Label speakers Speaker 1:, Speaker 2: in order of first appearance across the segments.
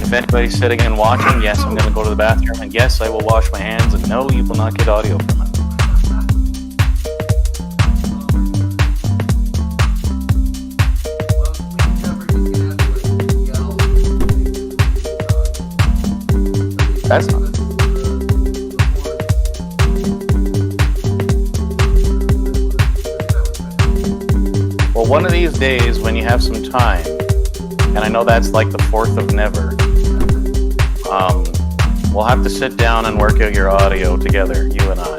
Speaker 1: if anybody's sitting and watching, yes, I'm going to go to the bathroom, and yes, I will wash my hands, and no, you will not get audio from it. That's not. Well, one of these days when you have some time, and I know that's like the 4th of never, we'll have to sit down and work out your audio together, you and I,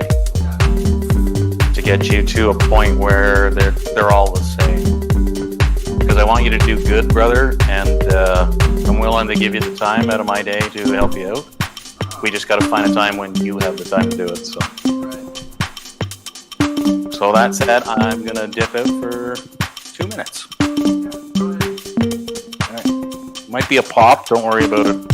Speaker 1: to get you to a point where they're all the same. Because I want you to do good, brother, and I'm willing to give you the time out of my day to help you out. We just got to find a time when you have the time to do it. So that said, I'm gonna dip out for 2 minutes. All right. Might be a pop. Don't worry about it.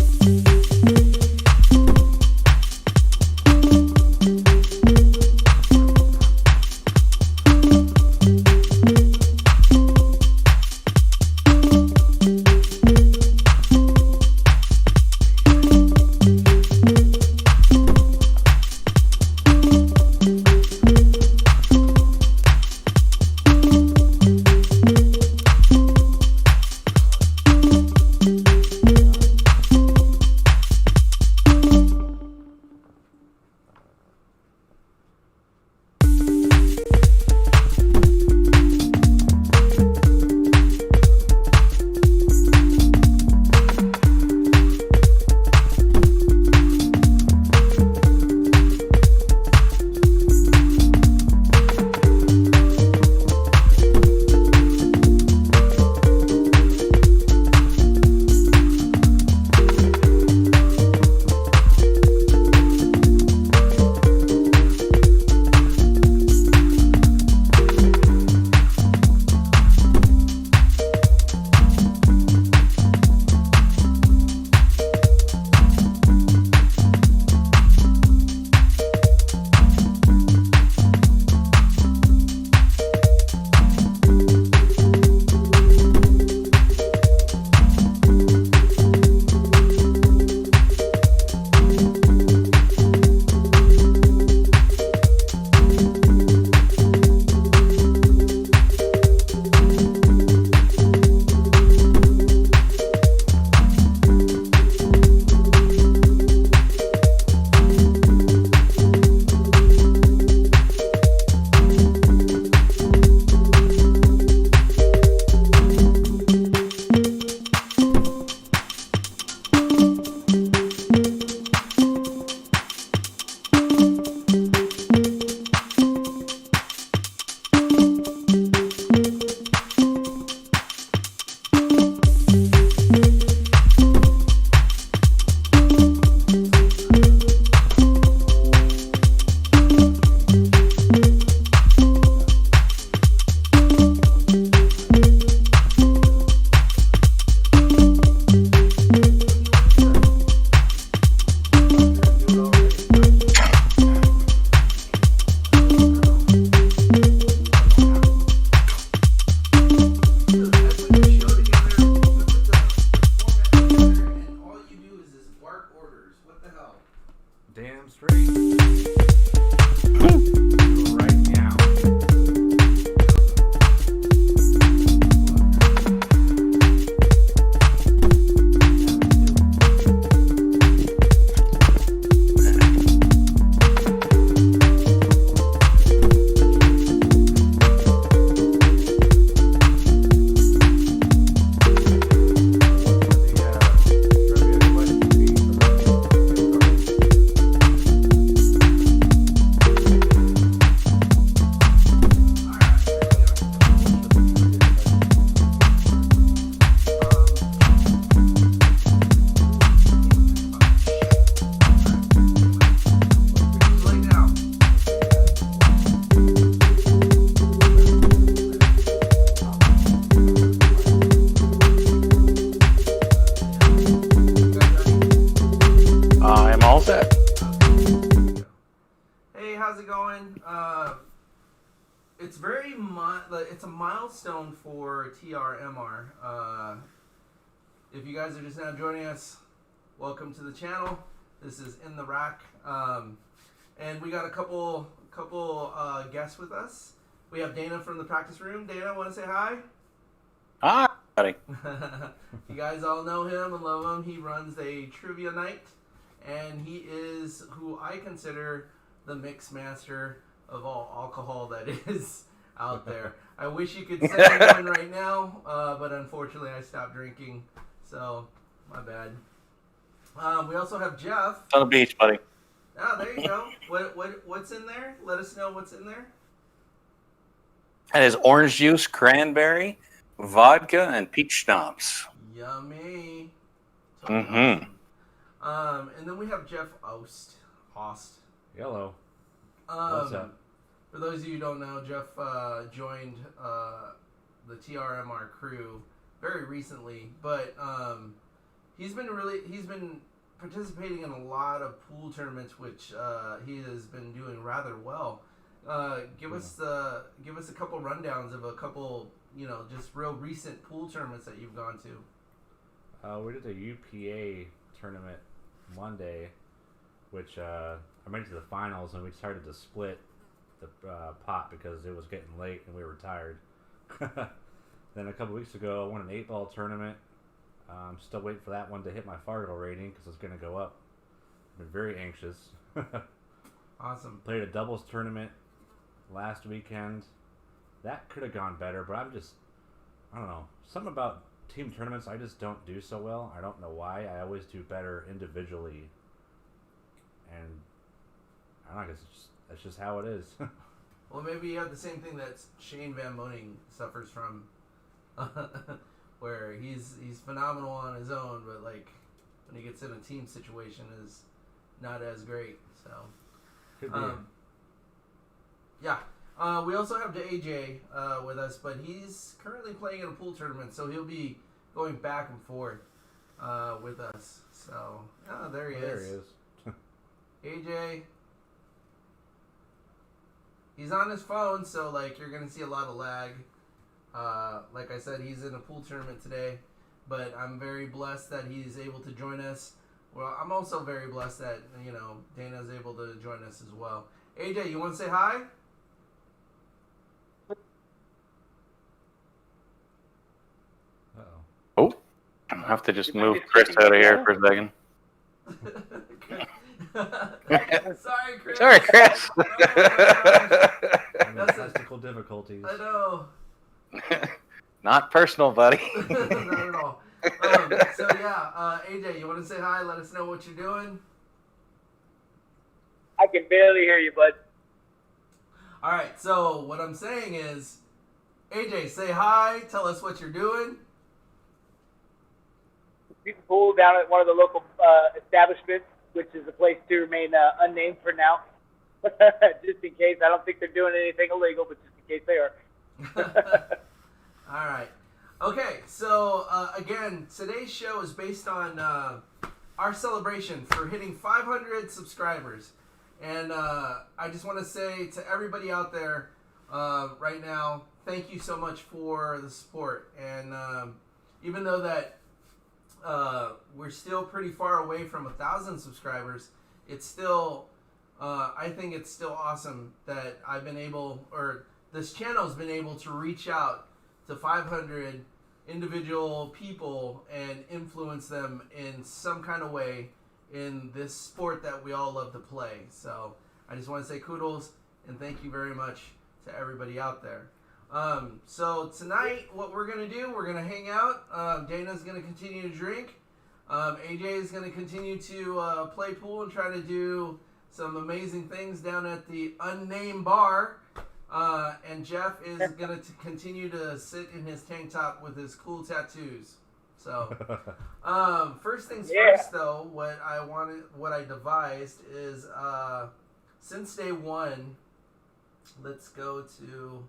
Speaker 2: Damn straight. Right now.
Speaker 3: How's it going? It's it's a milestone for T.R.M.R. If you guys are just now joining us, welcome to the channel. This is In the Rack, and we got a couple guests with us. We have Dana from the practice room. Dana, want to say hi?
Speaker 1: Hi, buddy.
Speaker 3: You guys all know him and love him. He runs a trivia night, and he is who I consider the mix master of all alcohol that is out there. I wish you could send me one right now, but unfortunately I stopped drinking, so my bad. We also have Jeff.
Speaker 1: On the beach, buddy.
Speaker 3: Oh, there you go. What's in there? Let us know what's in there.
Speaker 1: That is orange juice, cranberry, vodka, and peach schnapps.
Speaker 3: Yummy.
Speaker 1: Mm-hmm.
Speaker 3: Awesome. And then we have Jeff Ost.
Speaker 2: Hello.
Speaker 3: What's
Speaker 2: up?
Speaker 3: For those of you who don't know, Jeff joined the T.R.M.R crew very recently, but he's been participating in a lot of pool tournaments, which he has been doing rather well. Give us a couple rundowns of a couple, just real recent pool tournaments that you've gone to.
Speaker 2: We did a UPA tournament Monday, which I made it to the finals, and we started to split the pot because it was getting late and we were tired. Then a couple weeks ago, I won an 8-ball tournament. I'm still waiting for that one to hit my Fargo rating because it's going to go up. I've been very anxious.
Speaker 3: Awesome.
Speaker 2: Played a doubles tournament last weekend. That could have gone better, but I don't know. Something about team tournaments I just don't do so well. I don't know why. I always do better individually. And I don't know, that's just how it is.
Speaker 3: Well, maybe you have the same thing that Shane Van Moning suffers from, where he's phenomenal on his own, but like when he gets in a team situation is not as great. So,
Speaker 2: Could be.
Speaker 3: yeah. We also have AJ with us, but he's currently playing in a pool tournament, so he'll be going back and forth with us. So, there he is. AJ. He's on his phone, so like you're gonna see a lot of lag. Like I said, he's in a pool tournament today, but I'm very blessed that he's able to join us. Well, I'm also very blessed that Dana's able to join us as well. AJ, you want to say hi?
Speaker 1: Oh, I have to just move Chris out of here for a second.
Speaker 3: Sorry, Chris.
Speaker 1: Sorry, Chris.
Speaker 2: Technical difficulties.
Speaker 3: I know.
Speaker 1: Not personal, buddy.
Speaker 3: Not at all. So yeah, AJ, you want to say hi? Let us know what you're doing.
Speaker 4: I can barely hear you, bud.
Speaker 3: All right. So what I'm saying is, AJ, say hi. Tell us what you're doing.
Speaker 4: Shooting pool down at one of the local establishments, which is a place to remain unnamed for now, just in case. I don't think they're doing anything illegal, but just in case they are.
Speaker 3: All right. Okay, so again, today's show is based on our celebration for hitting 500 subscribers. And I just want to say to everybody out there right now, thank you so much for the support. And even though that we're still pretty far away from 1,000 subscribers, it's still, I think it's still awesome that I've been able, or this channel's been able to reach out to 500 individual people and influence them in some kind of way in this sport that we all love to play. So I just want to say kudos and thank you very much to everybody out there. So tonight what we're going to do, we're going to hang out. Dana's going to continue to drink. AJ is going to continue to play pool and try to do some amazing things down at the unnamed bar. And Jeff is going to continue to sit in his tank top with his cool tattoos. So, first things first, though, what I devised is, since day one, let's go to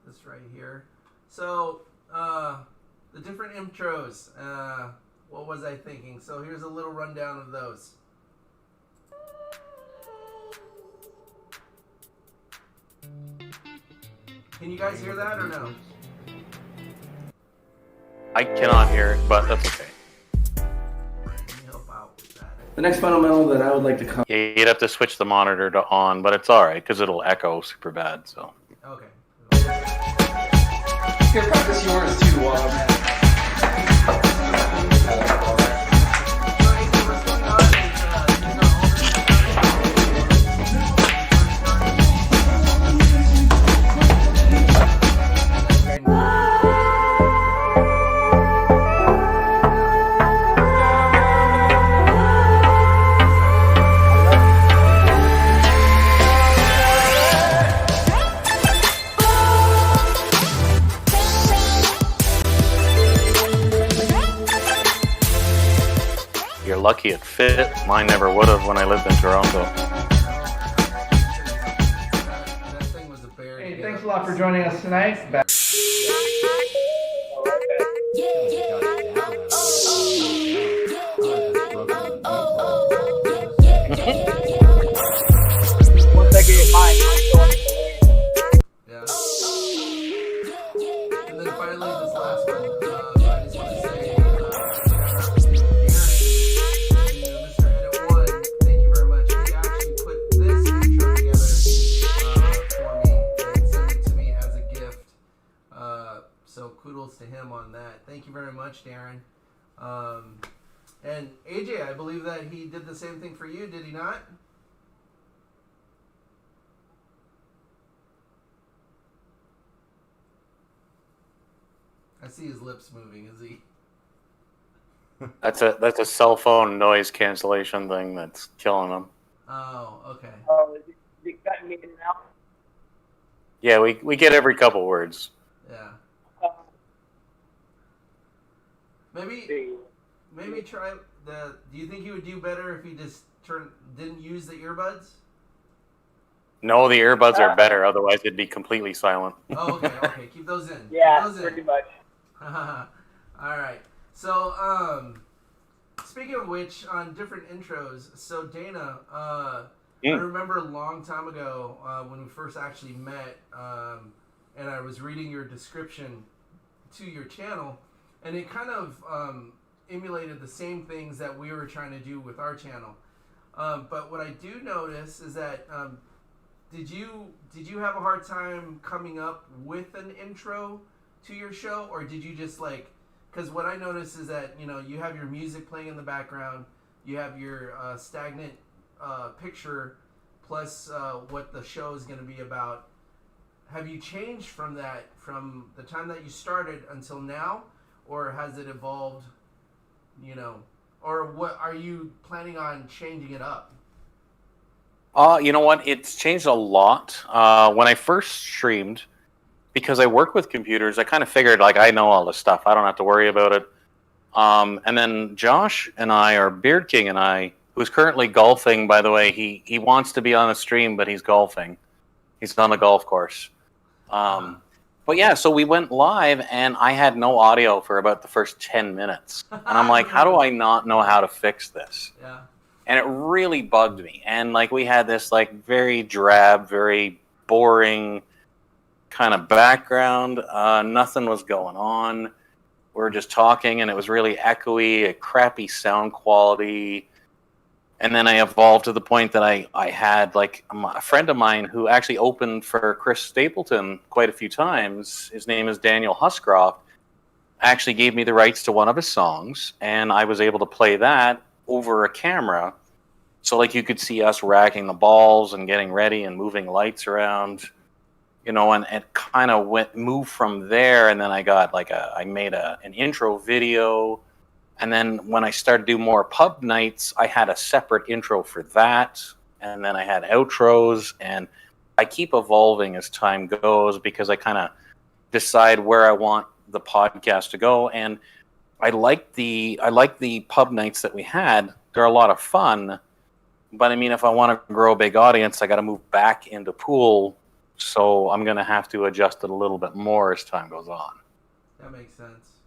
Speaker 3: this right here. So, the different intros. What was I thinking? So here's a little rundown of those. Can you guys hear that or no?
Speaker 1: I cannot hear it, but that's okay.
Speaker 3: The next fundamental that I would like to cover.
Speaker 1: Yeah, you'd have to switch the monitor to on, but it's all right because it'll echo super bad. So.
Speaker 3: Okay.
Speaker 5: Here, practice yours too,
Speaker 1: You're lucky it fit. Mine never would have when I lived in Toronto.
Speaker 3: That thing was a bear.
Speaker 6: Hey, thanks a lot for joining us tonight. Back-
Speaker 4: Once I get mine,
Speaker 3: Yeah. And then finally, this last one. I just want to say, Mr. Edit One, thank you very much. He actually put this intro together for me and sent it to me as a gift. So kudos to him on that. Thank you very much, Darren. And AJ, I believe that he did the same thing for you, did he not? I see his lips moving. Is he?
Speaker 1: That's a cell phone noise cancellation thing that's killing them.
Speaker 3: Oh, okay.
Speaker 4: oh, is it cutting me in and out?
Speaker 1: Yeah, we get every couple words.
Speaker 3: Yeah.
Speaker 4: Uh,
Speaker 3: Maybe
Speaker 4: see.
Speaker 3: try the. Do you think he would do better if he just didn't use the earbuds?
Speaker 1: No, the earbuds are better. Otherwise, it'd be completely silent.
Speaker 3: Oh, okay. Okay, keep those in.
Speaker 4: Yeah,
Speaker 3: Keep those in.
Speaker 4: pretty much.
Speaker 3: All right. So, speaking of which, on different intros. So Dana, I remember a long time ago when we first actually met, and I was reading your description to your channel, and it kind of emulated the same things that we were trying to do with our channel. But what I do notice is that did you have a hard time coming up with an intro to your show, or did you just like? Because what I noticed is that you have your music playing in the background, you have your stagnant picture, plus what the show is going to be about. Have you changed from that from the time that you started until now, or has it evolved? Or what are you planning on changing it up?
Speaker 1: You know what? It's changed a lot. When I first streamed, because I work with computers, I kind of figured like I know all this stuff. I don't have to worry about it. And then Josh and I, or Beard King and I, who's currently golfing, by the way, he wants to be on a stream, but he's golfing. He's on the golf course. But yeah, so we went live, and I had no audio for about the first 10 minutes. And I'm like, how do I not know how to fix this?
Speaker 3: Yeah.
Speaker 1: And it really bugged me. And like we had this like very drab, very boring kind of background. Nothing was going on. We were just talking, and it was really echoey, a crappy sound quality. And then I evolved to the point that I had like a friend of mine who actually opened for Chris Stapleton quite a few times. His name is Daniel Huscroft. Actually gave me the rights to one of his songs, and I was able to play that over a camera. So like you could see us racking the balls and getting ready and moving lights around. And it kind of moved from there, and then I got like I made an intro video, and then when I started to do more pub nights, I had a separate intro for that, and then I had outros, and I keep evolving as time goes because I kind of decide where I want the podcast to go, and I like the pub nights that we had. They're a lot of fun, but I mean, if I want to grow a big audience, I got to move back into pool. So I'm going to have to adjust it a little bit more as time goes on.
Speaker 3: That makes sense.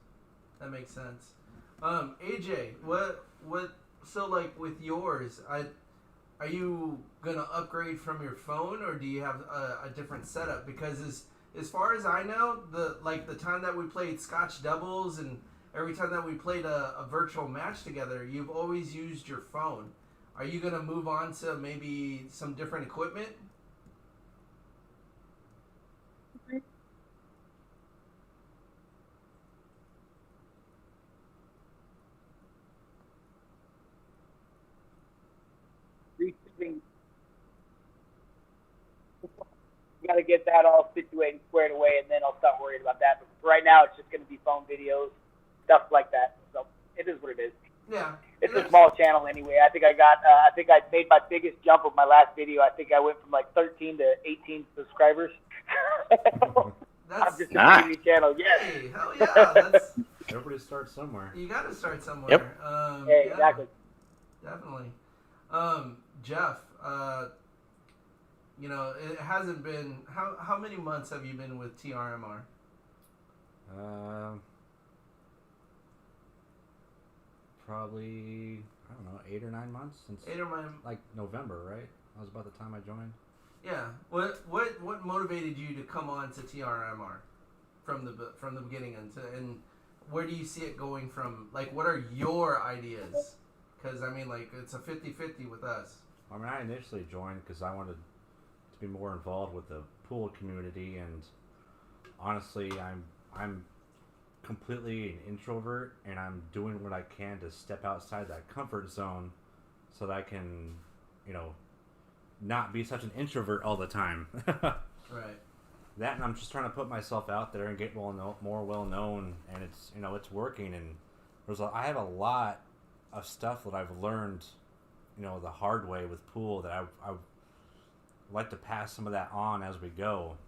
Speaker 3: AJ, so like with yours, are you going to upgrade from your phone, or do you have a different setup? Because as far as I know, the time that we played Scotch Doubles and every time that we played a virtual match together, you've always used your phone. Are you gonna move on to maybe some different equipment?
Speaker 4: Got to get that all situated, squared away, and then I'll start worrying about that. But for right now, it's just going to be phone videos, stuff like that. So it is what it is.
Speaker 3: Yeah.
Speaker 4: It's a small channel anyway. I think I made my biggest jump with my last video. I think I went from like 13 to 18 subscribers. I'm just a
Speaker 1: nice.
Speaker 4: TV channel. Yes.
Speaker 3: Hey, hell yeah. That's,
Speaker 2: Everybody starts somewhere.
Speaker 3: you got to start somewhere.
Speaker 1: Yep.
Speaker 4: Yeah, exactly.
Speaker 3: Definitely. Jeff, you know, it hasn't been, how many months have you been with T.R.M.R?
Speaker 2: Probably, I don't know, 8 or 9 months since
Speaker 3: 8 or 9.
Speaker 2: like November, right? That was about the time I joined.
Speaker 3: Yeah. What motivated you to come on to T.R.M.R from the beginning and where do you see it going from? Like, what are your ideas? Because I mean, like, it's a 50-50 with us.
Speaker 2: I mean, I initially joined because I wanted to be more involved with the pool community, and honestly, I'm completely an introvert, and I'm doing what I can to step outside that comfort zone so that I can, you know, not be such an introvert all the time.
Speaker 3: Right.
Speaker 2: That, and I'm just trying to put myself out there and get more well known, and it's, you know, it's working. And I have a lot of stuff that I've learned, you know, the hard way with pool that I like to pass some of that on as we go.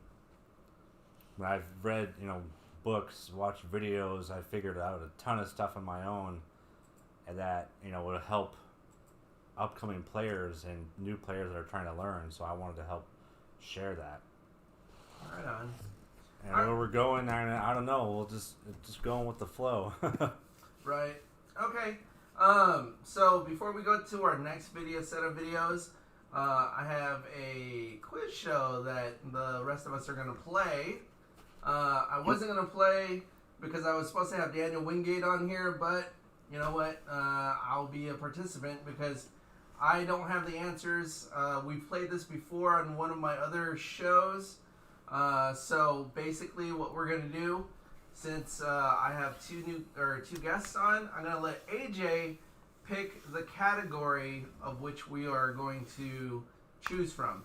Speaker 2: I've read, you know, books, watched videos. I figured out a ton of stuff on my own, and that, you know, would help upcoming players and new players that are trying to learn. So I wanted to help share that.
Speaker 3: Right on.
Speaker 2: And where we're going, I don't know. We'll just going with the flow.
Speaker 3: Right. Okay. So before we go to our next set of videos, I have a quiz show that the rest of us are gonna play. I wasn't gonna play because I was supposed to have Daniel Wingate on here, but you know what? I'll be a participant because I don't have the answers. We've played this before on one of my other shows. So basically, what we're gonna do, since I have two guests on, I'm gonna let AJ pick the category of which we are going to choose from.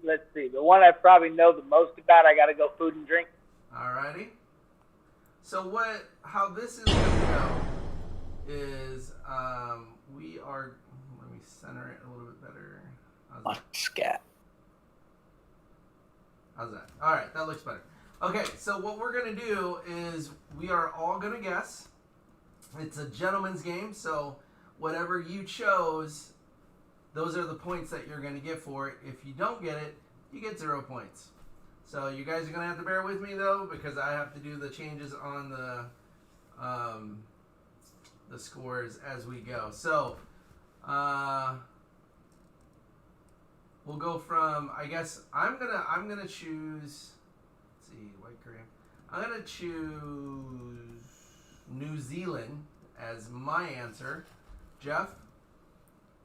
Speaker 4: Let's see. The one I probably know the most about, I got to go food and drink.
Speaker 3: Alrighty. So how this is gonna go is we are. Let me center it a little bit better.
Speaker 1: Scat.
Speaker 3: How's that? All right, that looks better. Okay, so what we're gonna do is we are all gonna guess. It's a gentleman's game, so whatever you chose, those are the points that you're gonna get for it. If you don't get it, you get 0 points. So you guys are gonna have to bear with me though, because I have to do the changes on the scores as we go. So we'll go from, I guess I'm gonna choose. Let's see, white grape. I'm gonna choose New Zealand as my answer. Jeff.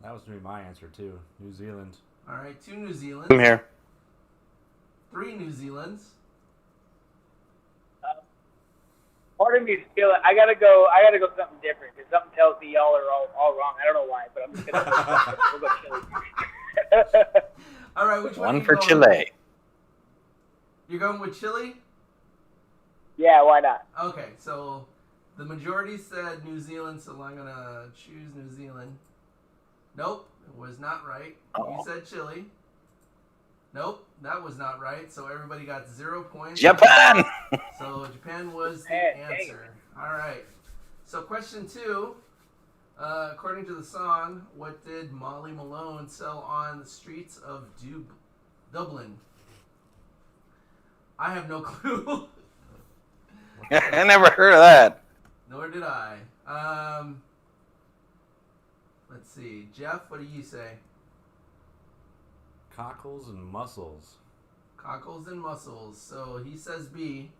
Speaker 2: That was gonna be my answer too. New Zealand.
Speaker 3: All right, 2 New Zealands.
Speaker 1: I'm here.
Speaker 3: 3 New Zealands.
Speaker 4: Part of me is feeling I gotta go something different because something tells me y'all are all wrong. I don't know why, but I'm just gonna we'll go Chile.
Speaker 3: All right, which
Speaker 1: One
Speaker 3: are you
Speaker 1: for
Speaker 3: going
Speaker 1: Chile.
Speaker 3: with? You're going with Chile?
Speaker 4: Yeah, why not?
Speaker 3: Okay, so the majority said New Zealand, so I'm gonna choose New Zealand. Nope, it was not right.
Speaker 1: Oh.
Speaker 3: You said Chile. Nope, that was not right. So everybody got 0 points.
Speaker 1: Japan.
Speaker 3: So Japan was the
Speaker 4: Dang.
Speaker 3: answer. All right. So question 2. According to the song, what did Molly Malone sell on the streets of Dublin? I have no clue.
Speaker 1: I never heard of that.
Speaker 3: Nor did I. Let's see. Jeff, what do you say?
Speaker 2: Cockles and mussels.
Speaker 3: Cockles and mussels. So he says B.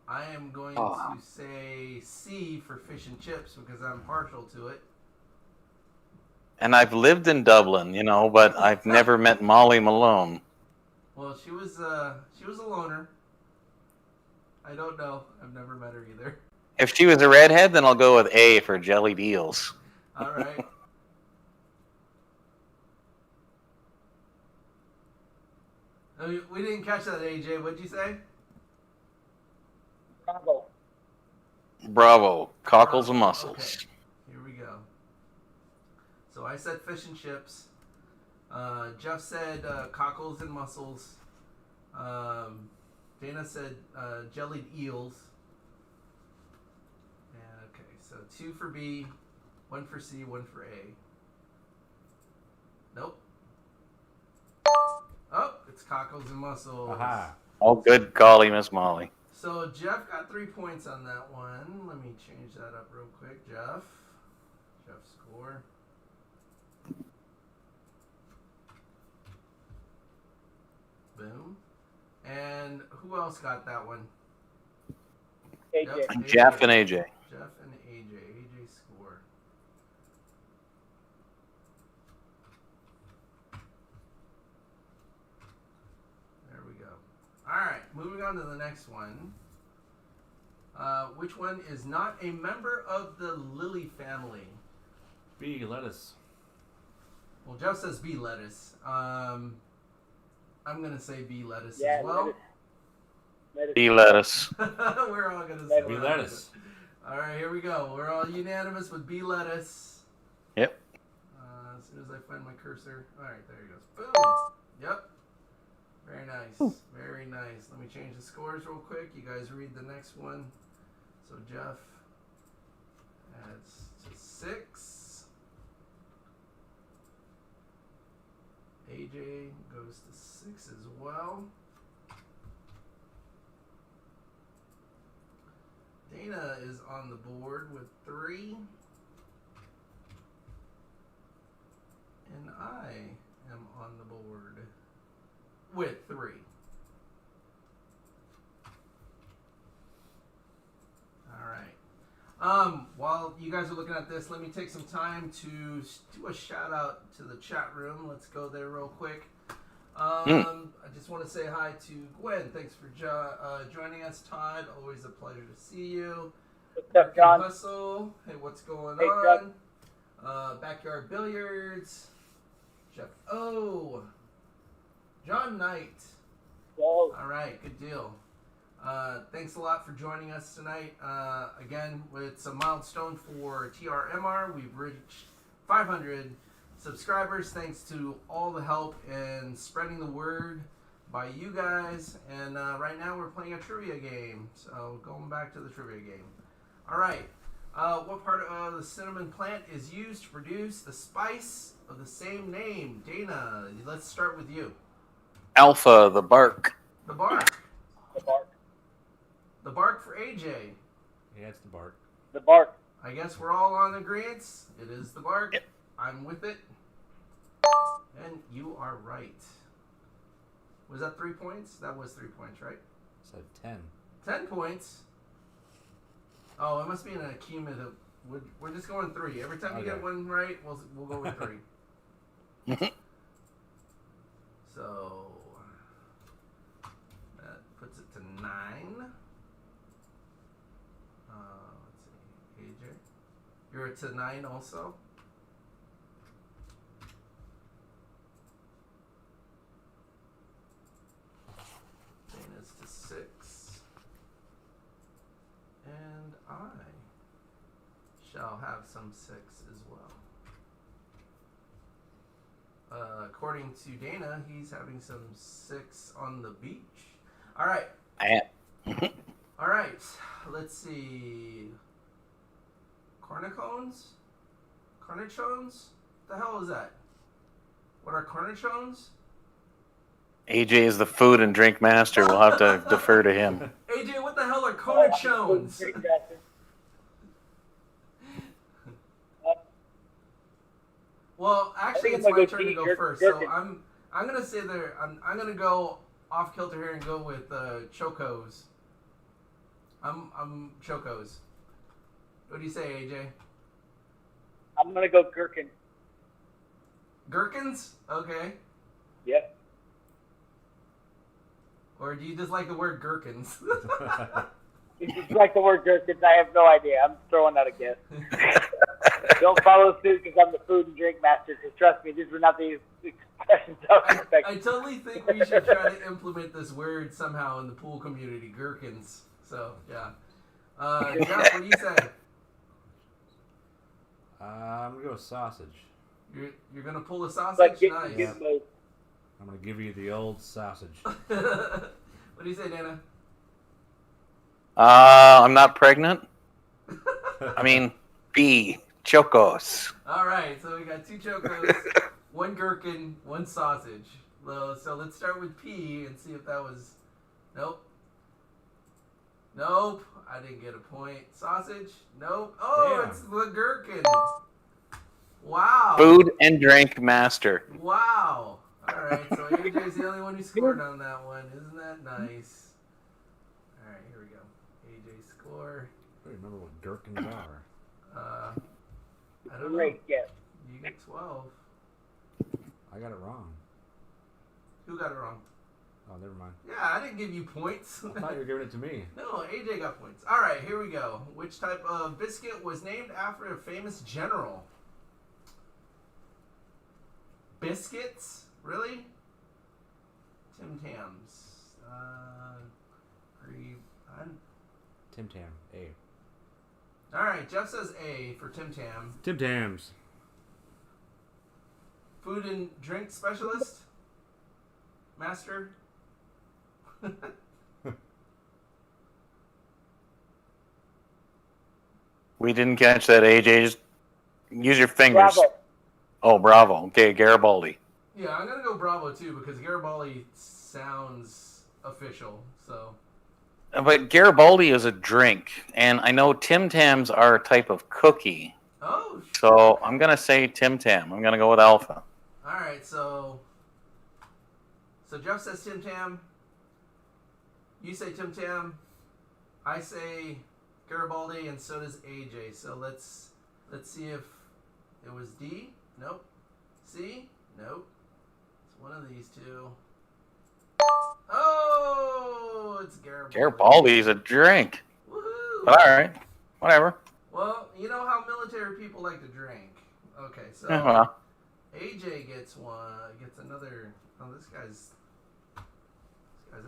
Speaker 3: I am going
Speaker 1: Ah.
Speaker 3: to say C for fish and chips because I'm partial to it.
Speaker 1: And I've lived in Dublin, but I've never met Molly Malone.
Speaker 3: Well, she was a loner. I don't know. I've never met her either.
Speaker 1: If she was a redhead, then I'll go with A for jellied eels.
Speaker 3: All right. Oh, we didn't catch that, AJ. What'd you say?
Speaker 4: Bravo.
Speaker 1: Bravo. Cockles and mussels.
Speaker 3: Okay. Here we go. So I said fish and chips. Jeff said cockles and mussels. Dana said jellied eels. Okay, so 2 for B, 1 for C, 1 for A. Nope. Oh, it's cockles and mussels.
Speaker 2: Aha.
Speaker 1: Oh, good golly, Miss Molly.
Speaker 3: So Jeff got 3 points on that one. Let me change that up real quick. Jeff's score. Boom. And who else got that one?
Speaker 4: AJ.
Speaker 3: Yep,
Speaker 1: Jeff and AJ.
Speaker 3: Jeff and AJ. AJ score. There we go. All right, moving on to the next one. Which one is not a member of the Lily family?
Speaker 2: B, lettuce.
Speaker 3: Well, Jeff says B, lettuce. I'm gonna say B, lettuce
Speaker 4: Yeah,
Speaker 3: as well.
Speaker 4: lettuce.
Speaker 1: B lettuce.
Speaker 3: We're all gonna say
Speaker 2: B,
Speaker 3: lettuce.
Speaker 2: lettuce.
Speaker 3: All right, here we go. We're all unanimous with B, lettuce.
Speaker 1: Yep.
Speaker 3: As soon as I find my cursor. All right, there he goes. Boom. Yep. Very nice. Very nice. Let me change the scores real quick. You guys read the next one. So Jeff adds to 6. AJ goes to 6 as well. Dana is on the board with 3. And I am on the board with 3. All right. While you guys are looking at this, let me take some time to do a shout out to the chat room. Let's go there real quick. I just want to say hi to Gwen. Thanks for joining us, Todd. Always a pleasure to see you.
Speaker 4: What's up, John?
Speaker 3: Hustle. Hey, what's going
Speaker 4: Hey,
Speaker 3: on? Backyard Billiards. Jeff O. John Knight.
Speaker 4: Whoa.
Speaker 3: All right, good deal. Thanks a lot for joining us tonight. Again, it's a milestone for T.R.M.R. We've reached 500 subscribers thanks to all the help in spreading the word by you guys. And right now we're playing a trivia game. So going back to the trivia game. All right. What part of the cinnamon plant is used to produce the spice of the same name? Dana, let's start with you.
Speaker 1: Alpha, the bark.
Speaker 3: The bark.
Speaker 4: The bark.
Speaker 3: The bark for AJ.
Speaker 2: Yeah, it's the bark.
Speaker 4: The bark.
Speaker 3: I guess we're all on agreement. It is the bark.
Speaker 1: Yep.
Speaker 3: I'm with it. And you are right. Was that 3 points? That was 3 points, right?
Speaker 2: So 10.
Speaker 3: 10 points. Oh, it must be an accumulative. We're just going 3. Every time you
Speaker 2: Okay.
Speaker 3: get one right, we'll go with 3. So that puts it to 9. Let's see, AJ, you're to 9 also. Dana's to 6, and I shall have some 6 as well. According to Dana, he's having some 6 on the beach. All right. All right. Let's see. Cornicones? Cornichones? The hell is that? What are cornichones?
Speaker 1: AJ is the food and drink master. We'll have to defer to him.
Speaker 3: AJ, what the hell are cornichones? Well, actually,
Speaker 4: think
Speaker 3: it's
Speaker 4: I'm
Speaker 3: my
Speaker 4: gonna go
Speaker 3: turn to
Speaker 4: T,
Speaker 3: go
Speaker 4: you're
Speaker 3: first.
Speaker 4: good.
Speaker 3: So I'm gonna say I'm gonna go off kilter here and go with chocos. I'm Chocos. What do you say, AJ?
Speaker 4: I'm gonna go gherkin.
Speaker 3: Gherkins? Okay.
Speaker 4: Yep.
Speaker 3: Or do you just like the word gherkins?
Speaker 4: If you like the word gherkins, I have no idea. I'm throwing out a guess. Don't follow suit because I'm the food and drink master. Because trust me, these were not the expressions I was
Speaker 3: I
Speaker 4: expecting.
Speaker 3: totally think we should try to implement this word somehow in the pool community, gherkins. So, yeah. Jeff, what do you say?
Speaker 2: I'm gonna go with sausage.
Speaker 3: You're gonna pull a sausage?
Speaker 4: But get
Speaker 3: Nice.
Speaker 4: get those.
Speaker 2: I'm gonna give you the old sausage.
Speaker 3: What do you say, Dana?
Speaker 1: I'm not pregnant. I mean, B. Chocos.
Speaker 3: All right, so we got 2 chocos, 1 gherkin, 1 sausage. So let's start with P and see if that was. Nope. Nope. I didn't get a point. Sausage? Nope. Oh,
Speaker 2: Damn.
Speaker 3: it's the gherkin. Wow.
Speaker 1: Food and drink master.
Speaker 3: Wow. All right, so AJ's the only one who scored on that one. Isn't that nice? All right, here we go. AJ score.
Speaker 2: I don't remember what gherkins are.
Speaker 3: I don't know.
Speaker 4: Great guess.
Speaker 3: You get 12.
Speaker 2: I got it wrong.
Speaker 3: Who got it wrong?
Speaker 2: Oh, never mind.
Speaker 3: Yeah, I didn't give you points.
Speaker 2: I thought you were giving it to me.
Speaker 3: No, AJ got points. All right, here we go. Which type of biscuit was named after a famous general? Biscuits? Really? Tim Tams.
Speaker 2: Tim Tam. A.
Speaker 3: All right, Jeff says A for Tim Tam.
Speaker 2: Tim Tams.
Speaker 3: Food and drink specialist? Master?
Speaker 1: We didn't catch that, AJ. Just use your fingers.
Speaker 4: Bravo.
Speaker 1: Oh, bravo. Okay, Garibaldi.
Speaker 3: Yeah, I'm going to go Bravo too because Garibaldi sounds official, so.
Speaker 1: But Garibaldi is a drink, and I know Tim Tams are a type of cookie.
Speaker 3: Oh,
Speaker 1: So I'm going to say Tim Tam. I'm going to go with Alpha.
Speaker 3: all right, so Jeff says Tim Tam. You say Tim Tam. I say Garibaldi, and so does AJ. So let's see if it was D. Nope. C. Nope. It's one of these two. Oh, it's Garibaldi.
Speaker 1: Garibaldi is a drink.
Speaker 3: Woohoo!
Speaker 1: But all right. Whatever.
Speaker 3: Well, you know how military people like to drink. Okay, so
Speaker 1: Yeah, well,
Speaker 3: AJ gets another. Oh, this guy's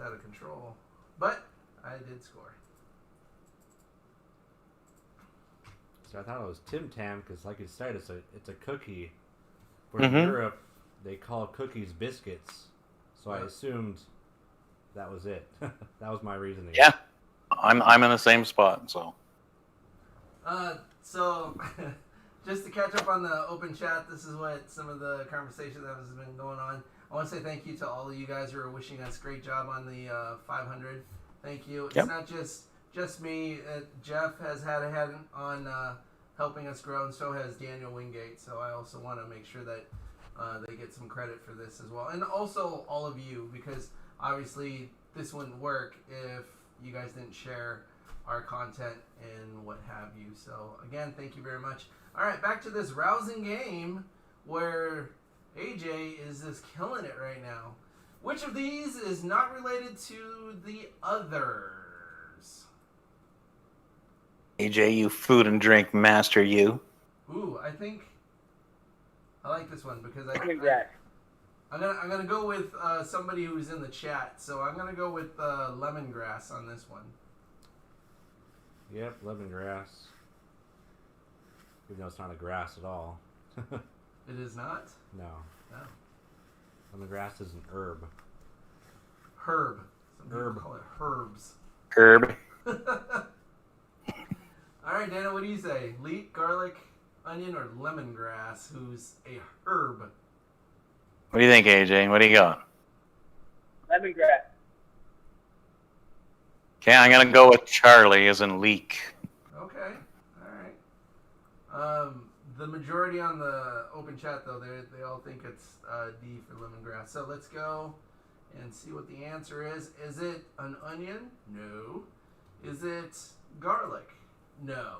Speaker 3: out of control. But I did score.
Speaker 2: So I thought it was Tim Tam because, like you said, it's a cookie. But
Speaker 1: Mhm.
Speaker 2: in Europe, they call cookies biscuits. So I
Speaker 3: Yeah.
Speaker 2: assumed that was it. That was my reasoning.
Speaker 1: yeah. I'm in the same spot, so.
Speaker 3: So just to catch up on the open chat, this is what some of the conversation that has been going on. I want to say thank you to all of you guys who are wishing us great job on the 500. Thank you. It's
Speaker 1: Yep.
Speaker 3: not just me. Jeff has had a hand on helping us grow, and so has Daniel Wingate. So I also want to make sure that they get some credit for this as well, and also all of you, because obviously this wouldn't work if you guys didn't share our content and what have you. So again, thank you very much. All right, back to this rousing game where AJ is just killing it right now. Which of these is not related to the others?
Speaker 1: AJ, you food and drink master, you.
Speaker 3: Ooh, I think I like this one because
Speaker 4: Congrats.
Speaker 3: I'm gonna go with somebody who's in the chat. So I'm gonna go with lemongrass on this one.
Speaker 2: Yep, lemongrass. Even though it's not a grass at all.
Speaker 3: It is not?
Speaker 2: No.
Speaker 3: No.
Speaker 2: Lemongrass is an herb.
Speaker 3: Herb. Some people
Speaker 2: Herb.
Speaker 3: call it herbs.
Speaker 1: Herb.
Speaker 3: All right, Dana, what do you say? Leek, garlic, onion, or lemongrass, who's a herb?
Speaker 1: What do you think, AJ? What do you got?
Speaker 4: Lemongrass.
Speaker 1: Okay, I'm going to go with Charlie as in leak.
Speaker 3: Okay, all right. The majority on the open chat, though, they all think it's D for lemongrass. So let's go and see what the answer is. Is it an onion? No. Is it garlic? No.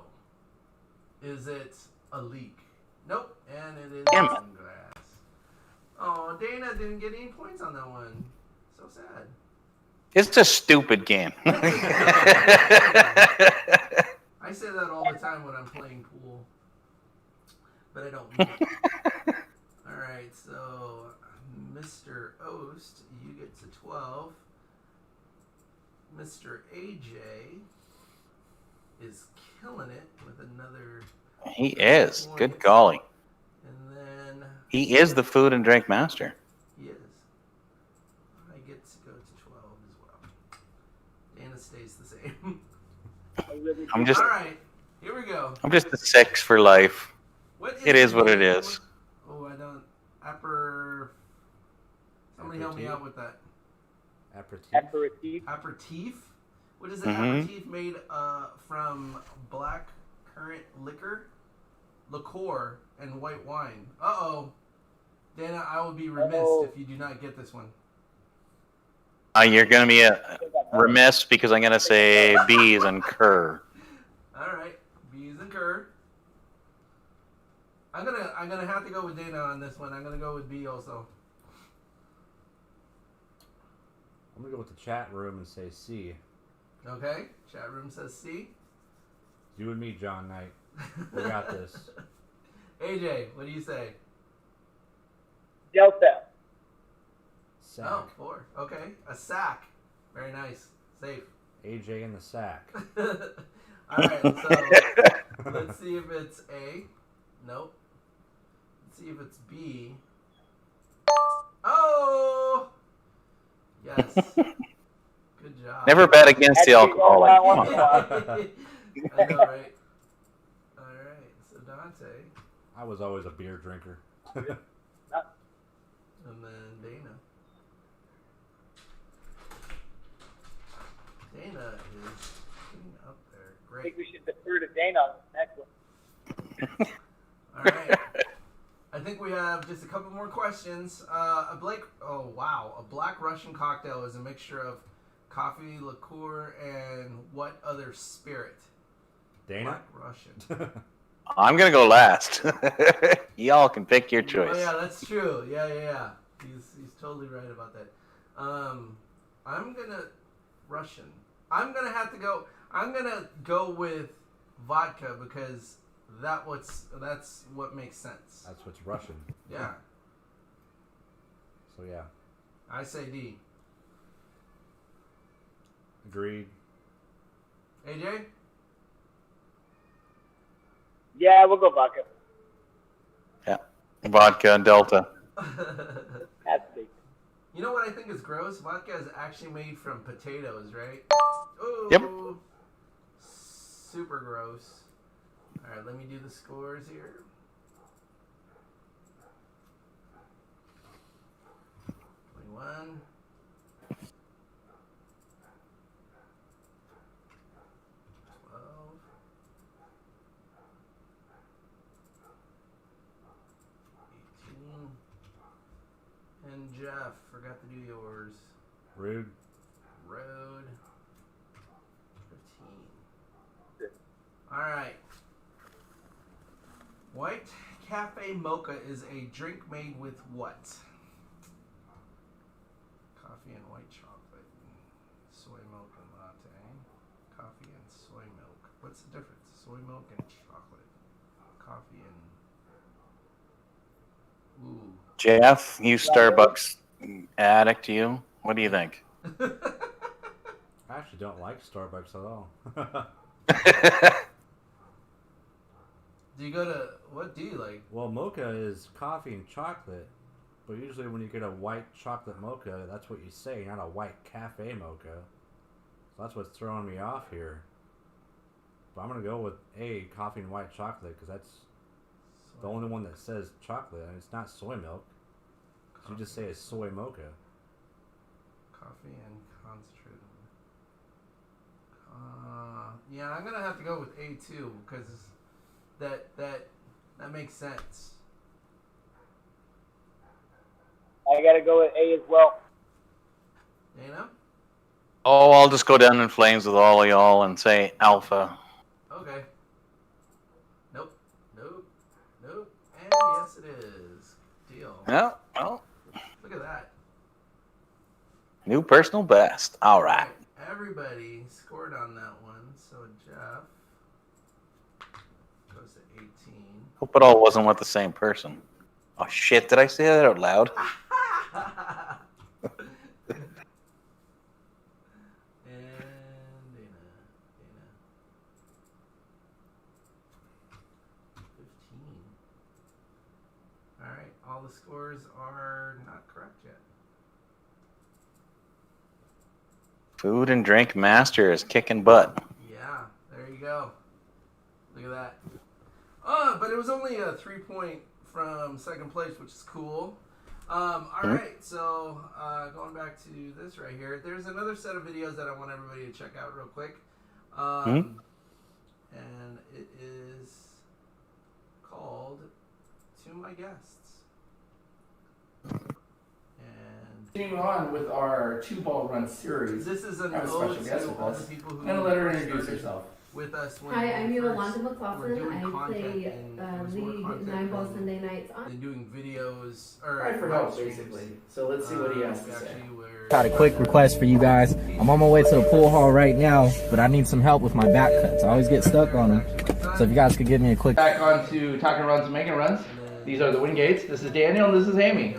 Speaker 3: Is it a leek? Nope. And it is
Speaker 1: Damn it.
Speaker 3: lemongrass. Oh, Dana didn't get any points on that one. So sad.
Speaker 1: It's a stupid game.
Speaker 3: I say that all the time when I'm playing pool. But I don't mean it. Alright, so Mr. Oast, you get to 12. Mr. AJ is killing it with another.
Speaker 1: He is. Good
Speaker 3: points.
Speaker 1: golly.
Speaker 3: And then
Speaker 1: He is the food and drink master.
Speaker 3: he is. I get to go to 12 as well. Dana stays the same.
Speaker 1: I'm just
Speaker 3: Alright, here we go.
Speaker 1: I'm just a 6 for life.
Speaker 3: What
Speaker 1: It is
Speaker 3: the
Speaker 1: what it
Speaker 3: name?
Speaker 1: is.
Speaker 3: Oh, I don't. Somebody help me out with that.
Speaker 2: Aperitif.
Speaker 3: Aperitif? What is an
Speaker 1: Mhm.
Speaker 3: aperitif made from black currant liquor, and white wine? Uh-oh. Dana, I will be remiss if you do not get this one.
Speaker 1: You're gonna be remiss because I'm gonna say bees and cur.
Speaker 3: Alright. Bees and cur. I'm gonna have to go with Dana on this one. I'm gonna go with B also.
Speaker 2: I'm gonna go with the chat room and say C.
Speaker 3: Okay. Chat room says C.
Speaker 2: You and me, John Knight. We got this.
Speaker 3: AJ, what do you say?
Speaker 4: Delta.
Speaker 2: Sack.
Speaker 3: Oh, 4. Okay. A sack. Very nice. Safe.
Speaker 2: AJ in the sack.
Speaker 3: Alright, so let's see if it's A. Nope. Let's see if it's B. Oh! Yes. Good job.
Speaker 1: Never bet against the alcoholic.
Speaker 3: I know, right? Alright, so Dante.
Speaker 2: I was always a beer drinker.
Speaker 3: And then Dana. Dana is getting up there.
Speaker 4: I
Speaker 3: Great.
Speaker 4: think we should defer to Dana on this next one.
Speaker 3: All right. I think we have just a couple more questions. A black Russian cocktail is a mixture of coffee, liqueur, and what other spirit?
Speaker 2: Dana?
Speaker 3: Black Russian.
Speaker 1: I'm gonna go last. Y'all can pick your
Speaker 3: Oh
Speaker 1: choice.
Speaker 3: yeah, that's true. Yeah. He's totally right about that. I'm gonna Russian. I'm gonna go with vodka because that's what makes sense.
Speaker 2: That's what's Russian.
Speaker 3: Yeah.
Speaker 2: So yeah,
Speaker 3: I say D.
Speaker 2: agreed.
Speaker 3: AJ?
Speaker 4: Yeah, we'll go vodka.
Speaker 1: Vodka and Delta.
Speaker 4: Has to be.
Speaker 3: You know what I think is gross? Vodka is actually made from potatoes, right? Ooh.
Speaker 1: Yep.
Speaker 3: Super gross. Alright, let me do the scores here. One. 12. 18. And Jeff, forgot to do yours.
Speaker 2: Rude.
Speaker 3: Road. 15. Alright. White cafe mocha is a drink made with what? Coffee and white chocolate. Soy milk and latte. Coffee and soy milk. What's the difference? Soy milk and chocolate. Coffee and... Ooh.
Speaker 1: Jeff, you Starbucks addict, you. What do you think?
Speaker 2: I actually don't like Starbucks at all.
Speaker 3: Do you go to... What do you like?
Speaker 2: Well, mocha is coffee and chocolate, but usually when you get a white chocolate mocha, that's what you say, not a white cafe mocha. So that's what's throwing me off here. But I'm going to go with A, coffee and white chocolate, because that's the only one that says chocolate, and it's not soy milk. You just say it's soy mocha.
Speaker 3: Coffee and concentrated. Yeah, I'm gonna have to go with A too because that makes sense.
Speaker 4: I gotta go with A as well.
Speaker 3: Dana?
Speaker 1: Oh, I'll just go down in flames with all of y'all and say Alpha.
Speaker 3: Okay. Nope. Nope. Nope. And yes, it is. Deal.
Speaker 1: Yeah, well,
Speaker 3: Look at that.
Speaker 1: new personal best. All right.
Speaker 3: Everybody scored on that one. So Jeff goes to 18.
Speaker 1: Hope it all wasn't with the same person. Oh shit! Did I say that out loud?
Speaker 3: And Dana. 15. Alright, all the scores are not correct yet.
Speaker 1: Food and Drink Master is kicking butt.
Speaker 3: Yeah, there you go. Look at that. Oh, but it was only a 3-point from second place, which is cool. Alright, so going back to this right here, there's another set of videos that I want everybody to check out real quick. And it is called To My Guests. And
Speaker 6: Continuing on with our 2-ball run series.
Speaker 3: this is an
Speaker 6: I have a
Speaker 3: ode
Speaker 6: special guest
Speaker 3: to
Speaker 6: with
Speaker 3: all
Speaker 6: us.
Speaker 3: the people who
Speaker 6: I'm going to let her
Speaker 3: first
Speaker 6: introduce
Speaker 3: started
Speaker 6: herself.
Speaker 3: with us when
Speaker 5: Hi, I'm
Speaker 3: we
Speaker 5: Yolanda
Speaker 3: first were
Speaker 5: McLaughlin.
Speaker 3: doing
Speaker 5: I
Speaker 3: content
Speaker 5: play
Speaker 3: and there was more
Speaker 5: lead
Speaker 3: content
Speaker 5: 9-ball
Speaker 3: than-
Speaker 5: Sunday nights on.
Speaker 3: than doing videos or
Speaker 6: Right for
Speaker 3: live
Speaker 6: help,
Speaker 3: streams.
Speaker 6: basically. So let's see what he has
Speaker 3: We
Speaker 6: to say.
Speaker 3: actually were-
Speaker 7: Got a quick request for you guys. I'm on my way to the pool hall right now, but I need some help with my back cuts. I always get stuck on them. So if you guys could give me a quick...
Speaker 6: Back on to Talking Runs and Making Runs. These are the Wingates. This is Daniel and this is Amy.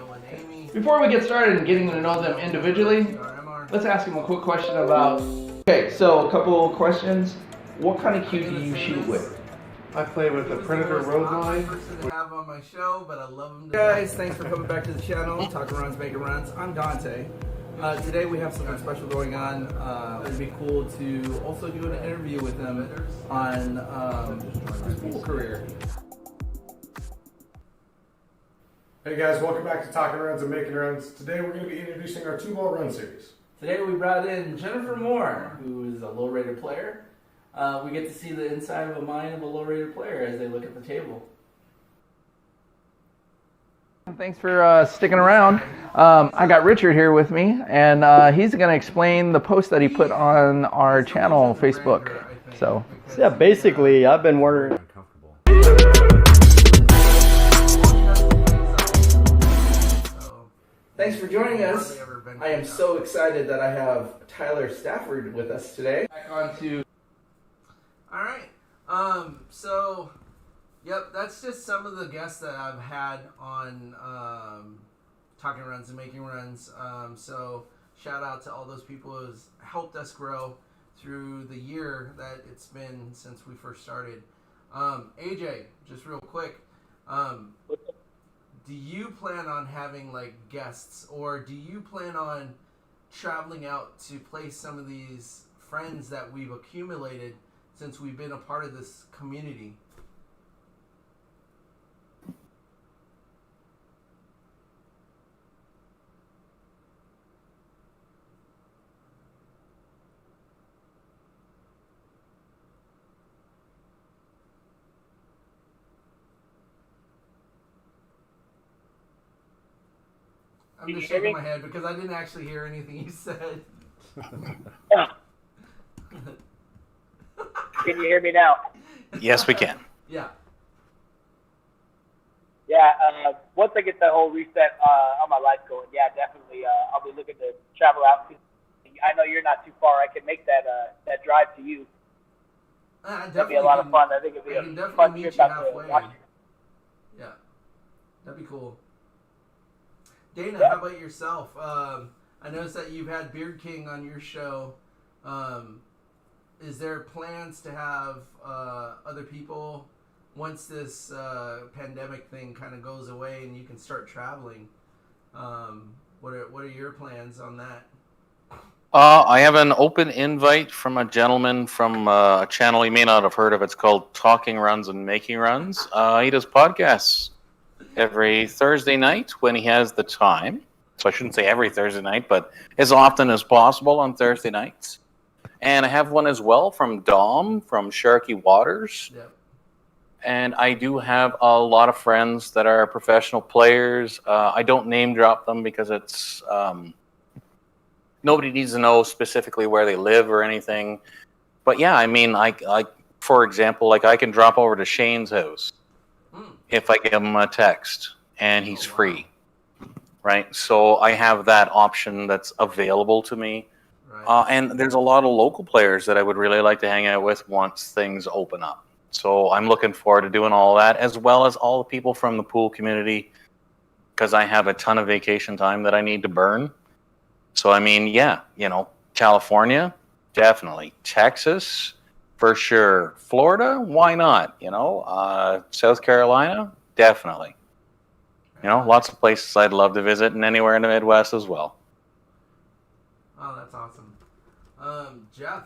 Speaker 6: Before we get started and getting to know them individually,
Speaker 3: T.R.M.R.
Speaker 6: let's ask them a quick question about... Okay, so a couple questions. What kind of cue do you shoot with?
Speaker 8: I play with the Predator Road Line.
Speaker 3: Person to have on my show, but I love him.
Speaker 6: Guys, thanks for coming back to the channel. Talking Runs, Making Runs. I'm Dante. Today we have something special going on. It'd be cool to also do an interview with him on his pool career.
Speaker 8: Hey guys, welcome back to Talking Runs and Making Runs. Today we're going to be introducing our 2-ball run series.
Speaker 6: Today we brought in Jennifer Moore, who is a low-rated player. We get to see the inside of a mind of a low-rated player as they look at the table. Thanks for sticking around. I got Richard here with me, and he's going to explain the post that he put on our channel, Facebook. So,
Speaker 9: Yeah, basically, I've been wondering.
Speaker 2: Uncomfortable.
Speaker 6: thanks for joining us. I am so excited that I have Tyler Stafford with us today. Back on to...
Speaker 3: All right. So, yep, that's just some of the guests that I've had on Talking Runs and Making Runs. So, shout out to all those people who has helped us grow through the year that it's been since we first started. AJ, just real quick, do you plan on having like guests, or do you plan on traveling out to play some of these friends that we've accumulated since we've been a part of this community? I'm
Speaker 4: Can
Speaker 3: just
Speaker 4: you hear
Speaker 3: shaking
Speaker 4: me?
Speaker 3: my head because I didn't actually hear anything you said.
Speaker 4: Can you hear me now?
Speaker 1: Yes, we can.
Speaker 3: Yeah.
Speaker 4: Yeah, once I get the whole reset on my life going, yeah, definitely, I'll be looking to travel out. I know you're not too far. I can make that that drive to you. That'd be a lot of fun. I think it'd be
Speaker 3: I can
Speaker 4: a
Speaker 3: definitely
Speaker 4: fun
Speaker 3: meet
Speaker 4: trip
Speaker 3: you
Speaker 4: out to
Speaker 3: halfway.
Speaker 4: Washington.
Speaker 3: Yeah, that'd be cool. Dana,
Speaker 4: Yeah.
Speaker 3: how about yourself? I noticed that you've had Beard King on your show. Is there plans to have other people once this pandemic thing kind of goes away and you can start traveling? What are your plans on that?
Speaker 1: I have an open invite from a gentleman from a channel you may not have heard of. It's called Talking Runs and Making Runs. He does podcasts every Thursday night when he has the time. So I shouldn't say every Thursday night, but as often as possible on Thursday nights. And I have one as well from Dom from Sharky Waters.
Speaker 3: Yep.
Speaker 1: And I do have a lot of friends that are professional players. I don't name drop them because it's nobody needs to know specifically where they live or anything. But yeah, I mean, I for example, like I can drop over to Shane's house if I give him a text and he's free, right? So I have that option that's available to me.
Speaker 3: Right.
Speaker 1: And there's a lot of local players that I would really like to hang out with once things open up. So I'm looking forward to doing all that, as well as all the people from the pool community, because I have a ton of vacation time that I need to burn. So, I mean, yeah, California, definitely. Texas, for sure. Florida, why not? South Carolina, definitely. Lots of places I'd love to visit, and anywhere in the Midwest as well.
Speaker 3: Oh, that's awesome. Jeff,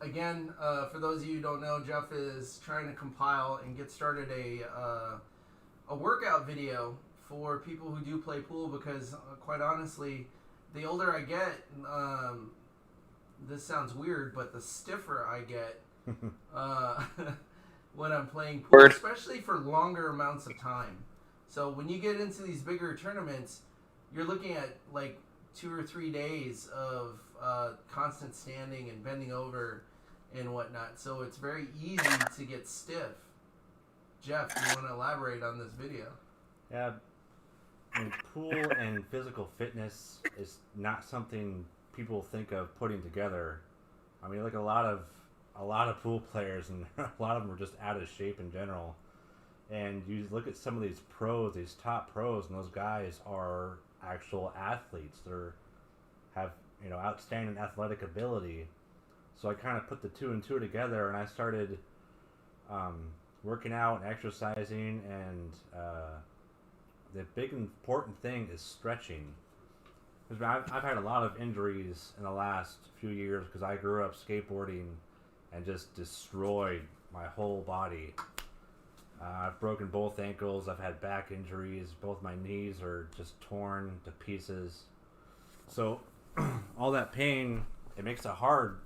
Speaker 3: again, for those of you who don't know, Jeff is trying to compile and get started a workout video for people who do play pool, because quite honestly, the older I get, this sounds weird, but the stiffer I get when I'm playing pool, especially for longer amounts of time. So when you get into these bigger tournaments, you're looking at like 2 or 3 days of constant standing and bending over and whatnot. So it's very easy to get stiff. Jeff, do you want to elaborate on this video?
Speaker 2: Yeah. And pool and physical fitness is not something people think of putting together. I mean, like a lot of pool players, and a lot of them are just out of shape in general. And you look at some of these pros, these top pros, and those guys are actual athletes. Have outstanding athletic ability. So I kind of put the two and two together, and I started working out and exercising, and the big important thing is stretching. Because I've had a lot of injuries in the last few years because I grew up skateboarding and just destroyed my whole body. I've broken both ankles. I've had back injuries. Both my knees are just torn to pieces. So all that pain, it makes it hard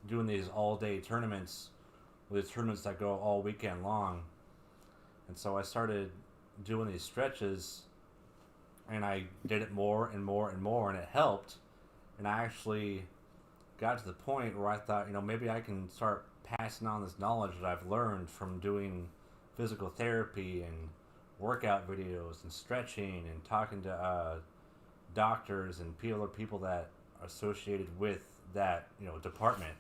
Speaker 2: doing these all-day tournaments, these tournaments that go all weekend long. And so I started doing these stretches, and I did it more and more and more, and it helped. And I actually got to the point where I thought, maybe I can start passing on this knowledge that I've learned from doing physical therapy and workout videos and stretching and talking to doctors and people that are associated with that department.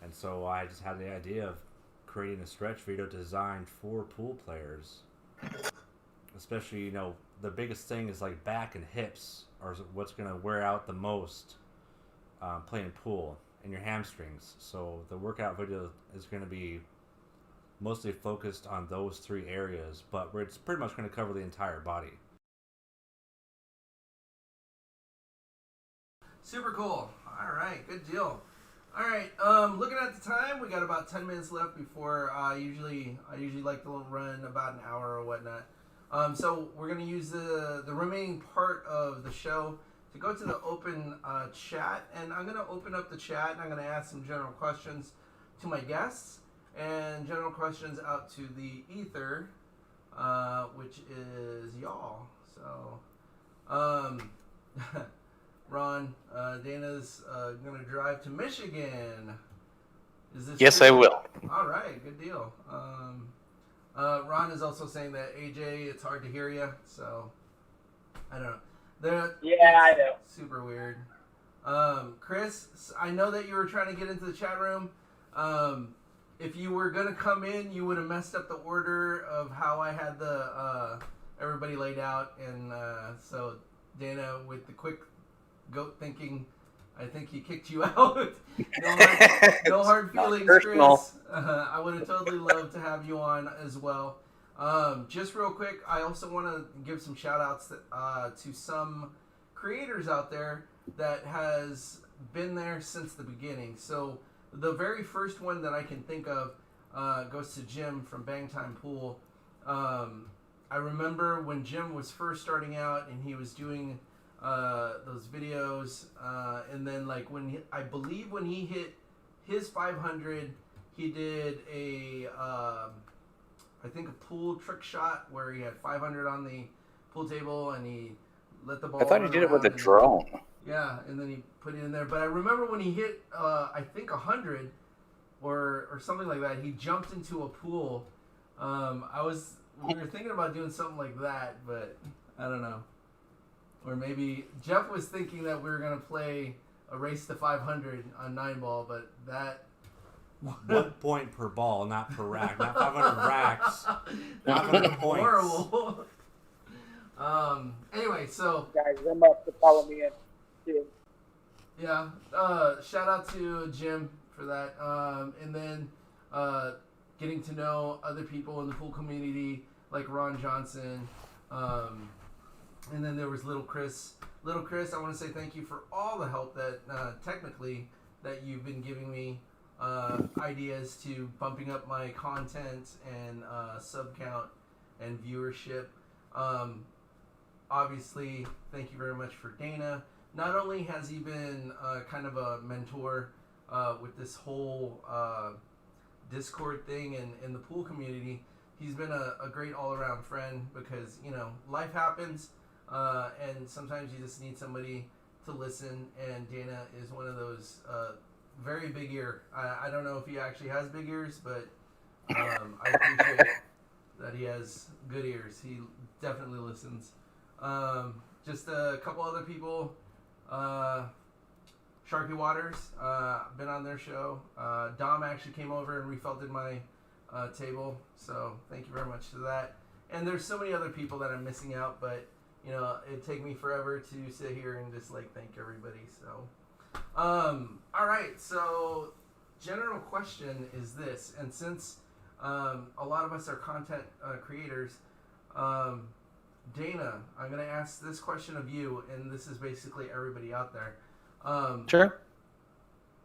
Speaker 2: And so I just had the idea of creating a stretch video designed for pool players. Especially, the biggest thing is like back and hips are what's going to wear out the most playing pool, and your hamstrings. So the workout video is going to be mostly focused on those 3 areas, but where it's pretty much going to cover the entire body.
Speaker 3: Super cool. All right, good deal. All right, looking at the time, we got about 10 minutes left before I usually like to run about an hour or whatnot. So we're going to use the remaining part of the show to go to the open chat, and I'm going to open up the chat, and I'm going to ask some general questions to my guests and general questions out to the ether, which is y'all. So, Ron, Dana's going to drive to Michigan. Is this
Speaker 1: Yes,
Speaker 3: true?
Speaker 1: I will.
Speaker 3: All right, good deal. Ron is also saying that AJ, it's hard to hear you, so I don't know.
Speaker 4: Yeah, I know.
Speaker 3: Super weird. Chris, I know that you were trying to get into the chat room. If you were gonna come in, you would have messed up the order of how I had the everybody laid out, and so Dana, with the quick goat thinking, I think he kicked you out. No hard feelings, Chris. I would have totally loved to have you on as well. Just real quick, I also want to give some shout outs to some creators out there that has been there since the beginning. So the very first one that I can think of goes to Jim from Bang Time Pool. I remember when Jim was first starting out and he was doing those videos, and then like I believe when he hit his 500, he did I think a pool trick shot where he had 500 on the pool table and he let the ball.
Speaker 1: I thought he did it with a drone.
Speaker 3: Yeah, and then he put it in there. But I remember when he hit, I think 100 or something like that. He jumped into a pool. We were thinking about doing something like that, but I don't know. Or maybe Jeff was thinking that we were gonna play a race to 500 on 9-ball, but that.
Speaker 2: 1 point per ball, not per rack. Not 500 racks. 500 points.
Speaker 3: Horrible. Anyway, so
Speaker 4: Guys, remember to follow me in too.
Speaker 3: yeah, shout out to Jim for that. And then getting to know other people in the pool community, like Ron Johnson. And then there was Little Chris. Little Chris, I want to say thank you for all the help that technically that you've been giving me. Ideas to bumping up my content and sub count and viewership. Obviously, thank you very much for Dana. Not only has he been kind of a mentor with this whole Discord thing and in the pool community, he's been a great all-around friend because, you know, life happens and sometimes you just need somebody to listen, and Dana is one of those very big ear. I don't know if he actually has big ears, but I appreciate that he has good ears. He definitely listens. Just a couple other people. Sharky Waters, been on their show. Dom actually came over and refelted my table, so thank you very much for that. And there's so many other people that I'm missing out, but you know, it'd take me forever to sit here and just like thank everybody. So, all right. So, general question is this, and since a lot of us are content creators, Dana, I'm going to ask this question of you, and this is basically everybody out there.
Speaker 1: Sure.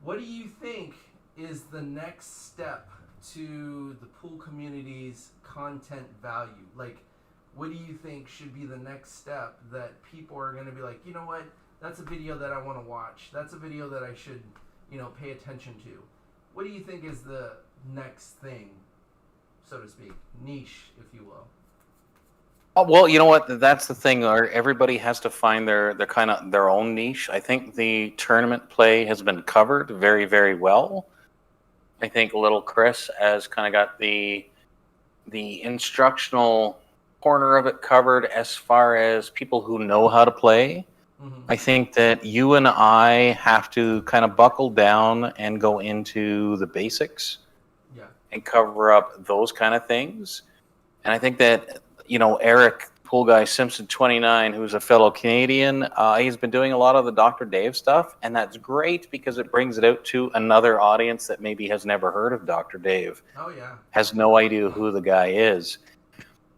Speaker 3: What do you think is the next step to the pool community's content value? Like, what do you think should be the next step that people are going to be like, you know what, that's a video that I want to watch. That's a video that I should, you know, pay attention to. What do you think is the next thing, so to speak, niche, if you will?
Speaker 1: Oh, well, you know what? That's the thing. Everybody has to find their kind of their own niche. I think the tournament play has been covered very, very well. I think Little Chris has kind of got the instructional corner of it covered as far as people who know how to play.
Speaker 3: Mm-hmm.
Speaker 1: I think that you and I have to kind of buckle down and go into the basics,
Speaker 3: Yeah,
Speaker 1: and cover up those kind of things. And I think that, you know, Eric, Pool Guy Simpson 29, who's a fellow Canadian, he's been doing a lot of the Dr. Dave stuff, and that's great because it brings it out to another audience that maybe has never heard of Dr. Dave,
Speaker 3: oh yeah,
Speaker 1: has no idea who the guy is.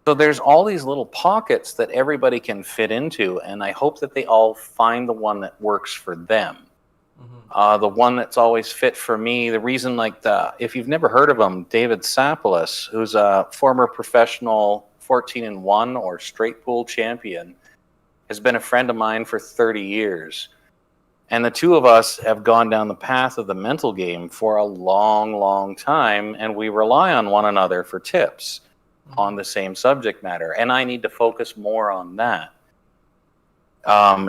Speaker 1: So there's all these little pockets that everybody can fit into, and I hope that they all find the one that works for them.
Speaker 3: mm-hmm.
Speaker 1: The one that's always fit for me, the reason, if you've never heard of him, David Sapoulos, who's a former professional 14-1 or straight pool champion, has been a friend of mine for 30 years. And the two of us have gone down the path of the mental game for a long, long time, and we rely on one another for tips on the same subject matter. And I need to focus more on that.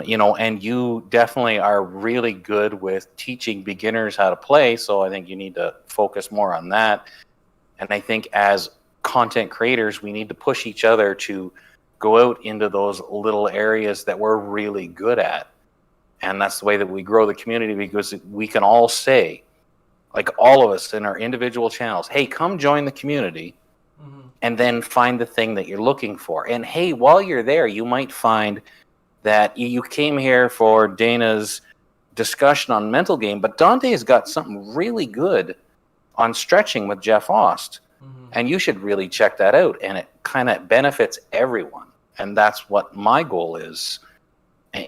Speaker 1: You know, and you definitely are really good with teaching beginners how to play, so I think you need to focus more on that. And I think as content creators, we need to push each other to go out into those little areas that we're really good at. And that's the way that we grow the community, because we can all say, like all of us in our individual channels, hey, come join the community,
Speaker 3: Mm-hmm.
Speaker 1: and then find the thing that you're looking for. And hey, while you're there, you might find that you came here for Dana's discussion on mental game, but Dante's got something really good on stretching with Jeff Ost.
Speaker 3: Mm-hmm.
Speaker 1: And you should really check that out. And it kind of benefits everyone. And that's what my goal is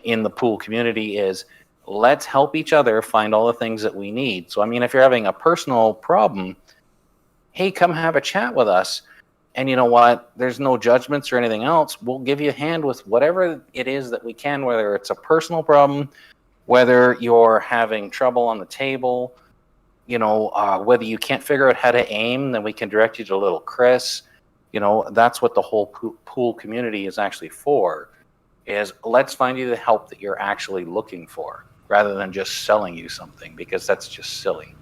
Speaker 1: in the pool community is let's help each other find all the things that we need. So, I mean, if you're having a personal problem, hey, come have a chat with us. And you know what? There's no judgments or anything else. We'll give you a hand with whatever it is that we can, whether it's a personal problem, whether you're having trouble on the table, you know, whether you can't figure out how to aim, then we can direct you to Little Chris. You know, that's what the whole pool community is actually for, is let's find you the help that you're actually looking for rather than just selling you something, because that's just silly.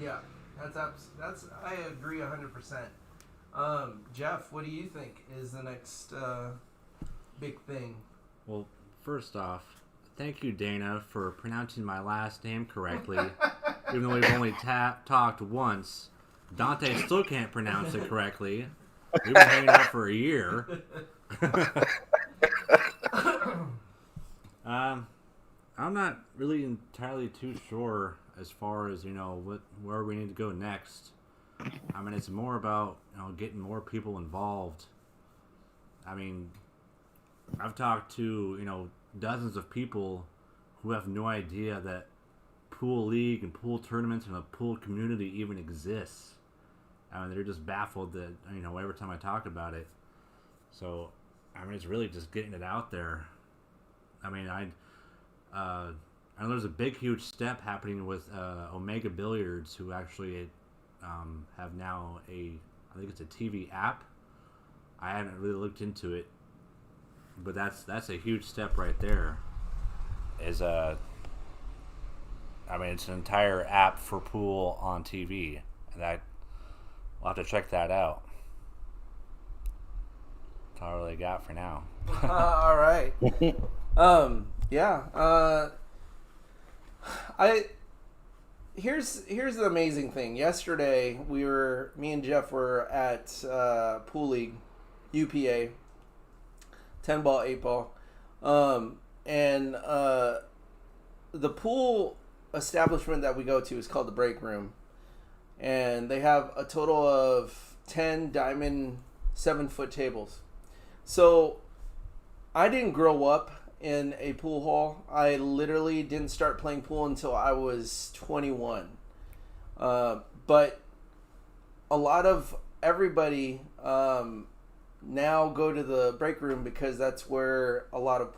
Speaker 3: Yeah, that's I agree 100%. Jeff, what do you think is the next big thing?
Speaker 2: Well, first off, thank you, Dana, for pronouncing my last name correctly. Even though we've only talked once, Dante still can't pronounce it correctly. We've been hanging out for a year. I'm not really entirely too sure as far as, where we need to go next. I mean, it's more about, getting more people involved. I mean, I've talked to, dozens of people who have no idea that pool league and pool tournaments and a pool community even exists. I mean, they're just baffled that, every time I talk about it. So, I mean, it's really just getting it out there. I mean, I know there's a big, huge step happening with Omega Billiards, who actually have now I think it's a TV app. I haven't really looked into it, but that's a huge step right there. I mean, it's an entire app for pool on TV, and I'll have to check that out. That's all I really got for now.
Speaker 3: All right. Yeah. Here's the amazing thing. Yesterday, me and Jeff were at Pool League, UPA, 10 ball, 8 ball, and the pool establishment that we go to is called the Break Room, and they have a total of 10 diamond 7-foot tables. So I didn't grow up in a pool hall. I literally didn't start playing pool until I was 21. But a lot of everybody now go to the Break Room because that's where a lot of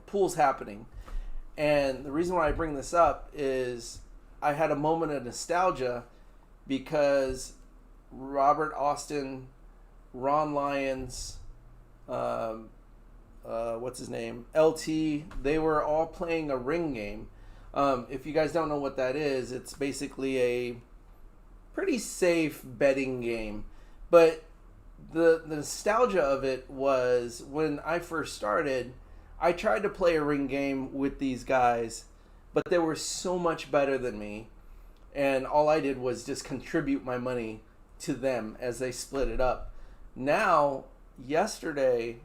Speaker 3: pool's happening. And the reason why I bring this up is I had a moment of nostalgia because Robert Austin, Ron Lyons, what's his name, LT, they were all playing a ring game. If you guys don't know what that is, it's basically a pretty safe betting game. But the nostalgia of it was when I first started, I tried to play a ring game with these guys, but they were so much better than me. And all I did was just contribute my money to them as they split it up. Now, yesterday,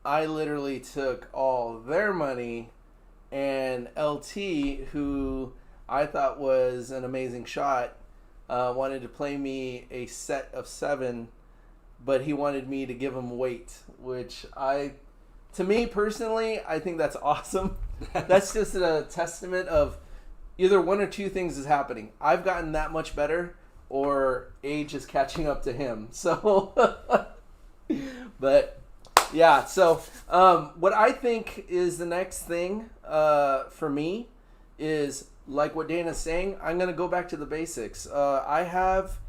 Speaker 3: I literally took all their money, and LT, who I thought was an amazing shot, wanted to play me a set of 7, but he wanted me to give him weight, which to me personally, I think that's awesome. That's just a testament of either one or two things is happening. I've gotten that much better, or age is catching up to him. So, but yeah, so what I think is the next thing for me is, like what Dana's saying, I'm going to go back to the basics. I have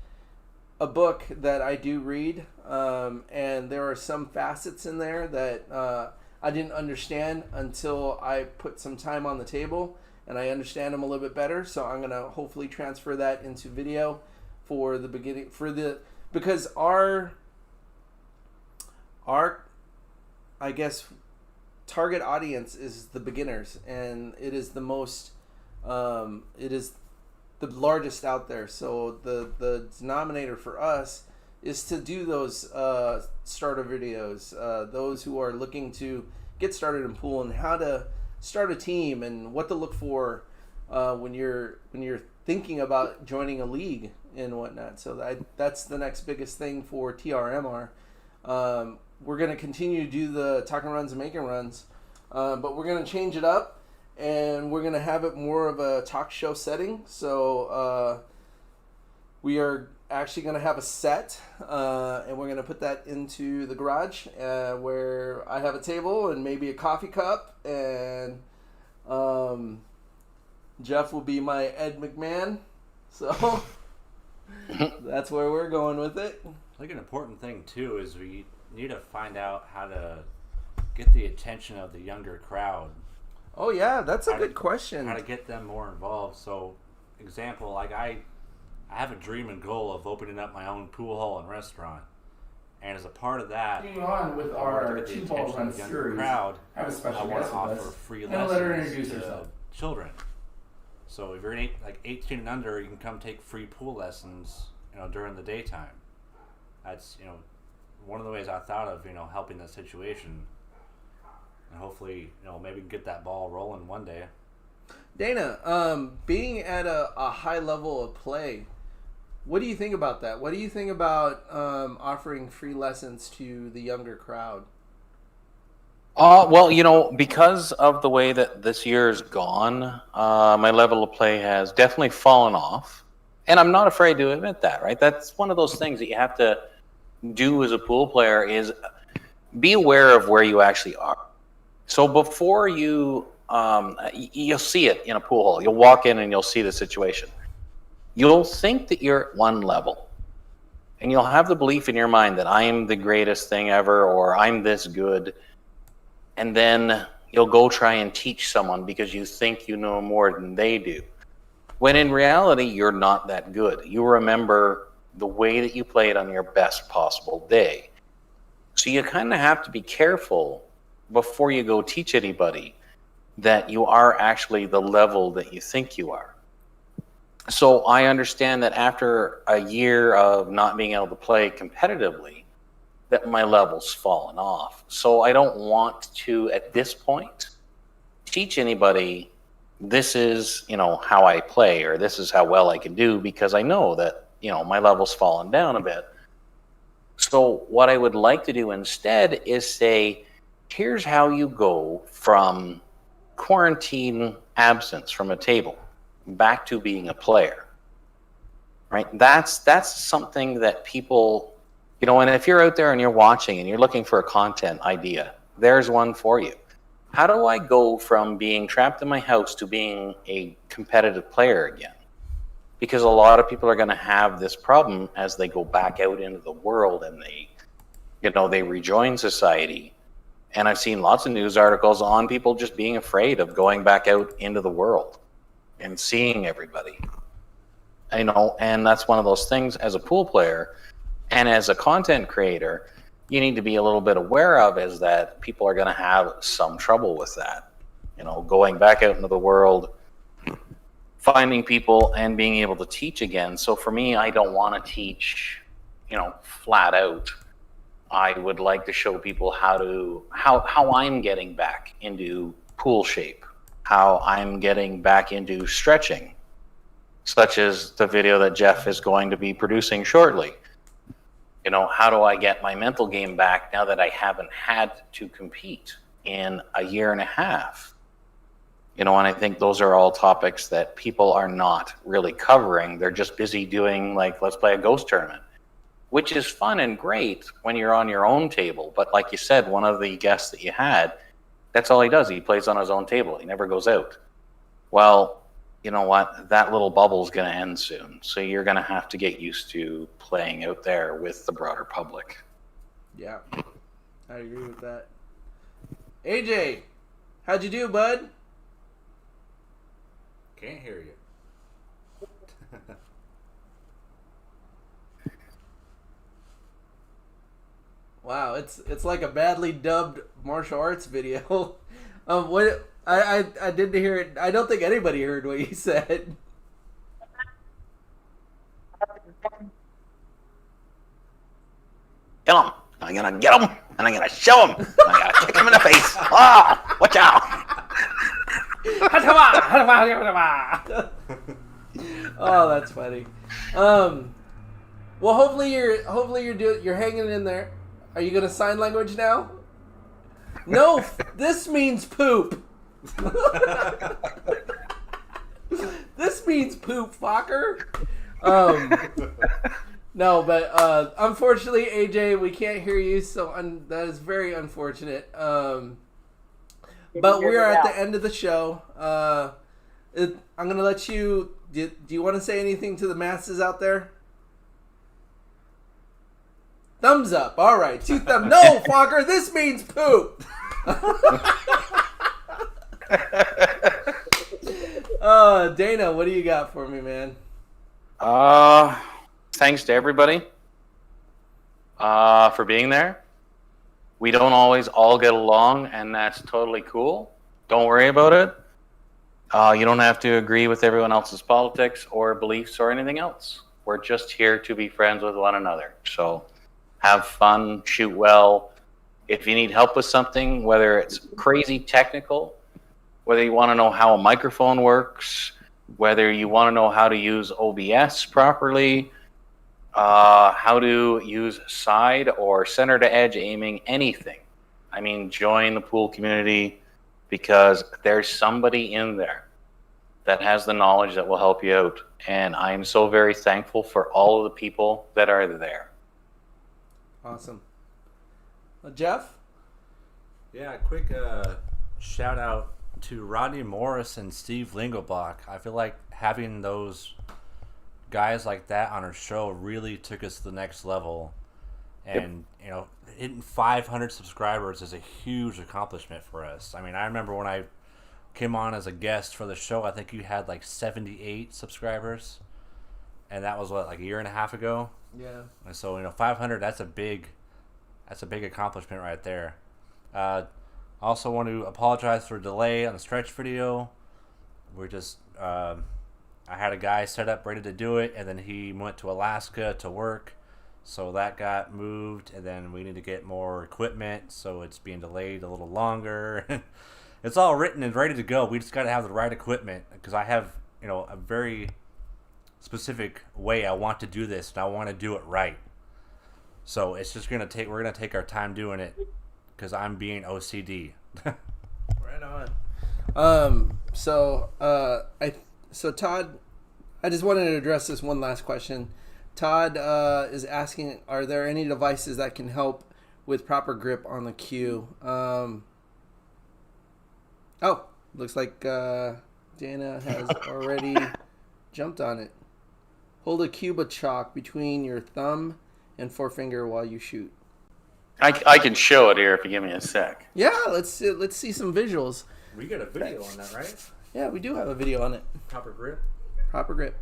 Speaker 3: a book that I do read, and there are some facets in there that I didn't understand until I put some time on the table, and I understand them a little bit better. So I'm going to hopefully transfer that into video for the beginning, because our I guess target audience is the beginners, and it is the most it is the largest out there. So the denominator for us is to do those starter videos, those who are looking to get started in pool and how to start a team and what to look for when you're thinking about joining a league and whatnot. So that's the next biggest thing for T.R.M.R. We're going to continue to do the talking runs and making runs, but we're going to change it up, and we're going to have it more of a talk show setting. So we are actually going to have a set, and we're going to put that into the garage where I have a table and maybe a coffee cup, and Jeff will be my Ed McMahon. So that's where we're going with it.
Speaker 2: I think an important thing too is we need to find out how to get the attention of the younger crowd.
Speaker 3: Oh yeah, that's a good question.
Speaker 2: How to get them more involved. So, example, like I have a dream and goal of opening up my own pool hall and restaurant. And as a part of that,
Speaker 6: Continuing on with our two ball run series,
Speaker 2: crowd,
Speaker 6: I have a
Speaker 2: I
Speaker 6: special
Speaker 2: want
Speaker 6: guest
Speaker 2: to
Speaker 6: with
Speaker 2: offer
Speaker 6: us.
Speaker 2: free
Speaker 6: And let her
Speaker 2: lessons
Speaker 6: introduce
Speaker 2: to
Speaker 6: herself.
Speaker 2: children. So if you're 18 and under, you can come take free pool lessons, during the daytime. That's, one of the ways I thought of, helping that situation. And hopefully, maybe get that ball rolling one day.
Speaker 3: Dana, being at a high level of play, what do you think about that? What do you think about offering free lessons to the younger crowd?
Speaker 1: Well, because of the way that this year's gone, my level of play has definitely fallen off. And I'm not afraid to admit that, right? That's one of those things that you have to do as a pool player is be aware of where you actually are. So before you'll see it in a pool hall. You'll walk in and you'll see the situation. You'll think that you're at one level. And you'll have the belief in your mind that I'm the greatest thing ever or I'm this good. And then you'll go try and teach someone because you think you know more than they do. When in reality, you're not that good. You remember the way that you played on your best possible day. So you kind of have to be careful before you go teach anybody that you are actually the level that you think you are. So I understand that after a year of not being able to play competitively, that my level's fallen off. So I don't want to, at this point, teach anybody this is, how I play or this is how well I can do because I know that, my level's fallen down a bit. So what I would like to do instead is say, here's how you go from quarantine absence from a table back to being a player, right? That's something that people, and if you're out there and you're watching and you're looking for a content idea, there's one for you. How do I go from being trapped in my house to being a competitive player again? Because a lot of people are going to have this problem as they go back out into the world and they rejoin society. And I've seen lots of news articles on people just being afraid of going back out into the world and seeing everybody. And that's one of those things as a pool player and as a content creator, you need to be a little bit aware of is that people are going to have some trouble with that. Going back out into the world, finding people and being able to teach again. So for me, I don't want to teach, flat out. I would like to show people how I'm getting back into pool shape, how I'm getting back into stretching, such as the video that Jeff is going to be producing shortly. How do I get my mental game back now that I haven't had to compete in a year and a half? And I think those are all topics that people are not really covering. They're just busy doing let's play a ghost tournament, which is fun and great when you're on your own table. But like you said, one of the guests that you had, that's all he does. He plays on his own table. He never goes out. Well, you know what? That little bubble's going to end soon. So you're going to have to get used to playing out there with the broader public.
Speaker 3: Yeah, I agree with that. AJ, how'd you do, bud?
Speaker 2: Can't hear you.
Speaker 3: Wow, it's like a badly dubbed martial arts video. What I didn't hear it. I don't think anybody heard what you said.
Speaker 1: Kill him. I'm going to get him, and I'm going to show him. I'm going to kick him in the face. Oh, watch out.
Speaker 3: Oh, that's funny. Well, hopefully you're hanging in there. Are you gonna sign language now? No, this means poop. This means poop, fucker. No, but unfortunately, AJ, we can't hear you, so that is very unfortunate. But we are at the end of the show. I'm gonna let you. Do you want to say anything to the masses out there? Thumbs up. All right, 2 thumbs. No, fucker. This means poop. Dana, what do you got for me, man?
Speaker 1: Thanks to everybody for being there. We don't always all get along, and that's totally cool. Don't worry about it. You don't have to agree with everyone else's politics or beliefs or anything else. We're just here to be friends with one another. So have fun, shoot well. If you need help with something, whether it's crazy technical, whether you want to know how a microphone works, whether you want to know how to use OBS properly, how to use side or center to edge aiming, anything. I mean, join the pool community because there's somebody in there that has the knowledge that will help you out. And I'm so very thankful for all of the people that are there.
Speaker 3: Awesome. Jeff?
Speaker 2: Yeah, quick shout out to Rodney Morris and Steve Lingelbach. I feel like having those guys like that on our show really took us to the next level. And, you know, hitting 500 subscribers is a huge accomplishment for us. I mean, I remember when I came on as a guest for the show, I think you had like 78 subscribers. And that was, what, like a year and a half ago?
Speaker 3: Yeah.
Speaker 2: And so, you know, 500, that's a big accomplishment right there. Also want to apologize for a delay on the stretch video. We're just, I had a guy set up ready to do it, and then he went to Alaska to work. So that got moved, and then we need to get more equipment, so it's being delayed a little longer. It's all written and ready to go. We just got to have the right equipment, because I have, you know, a very specific way I want to do this, and I want to do it right. So it's just we're gonna take our time doing it, because I'm being OCD.
Speaker 3: Right on. So Todd, I just wanted to address this one last question. Todd is asking, are there any devices that can help with proper grip on the cue? Looks like Dana has already jumped on it. Hold a cube of chalk between your thumb and forefinger while you shoot.
Speaker 1: I can show it here if you give me a sec.
Speaker 3: Yeah, let's see some visuals.
Speaker 2: We got a video on that, right?
Speaker 3: Yeah, we do have a video on it.
Speaker 2: Proper grip.
Speaker 3: Proper grip.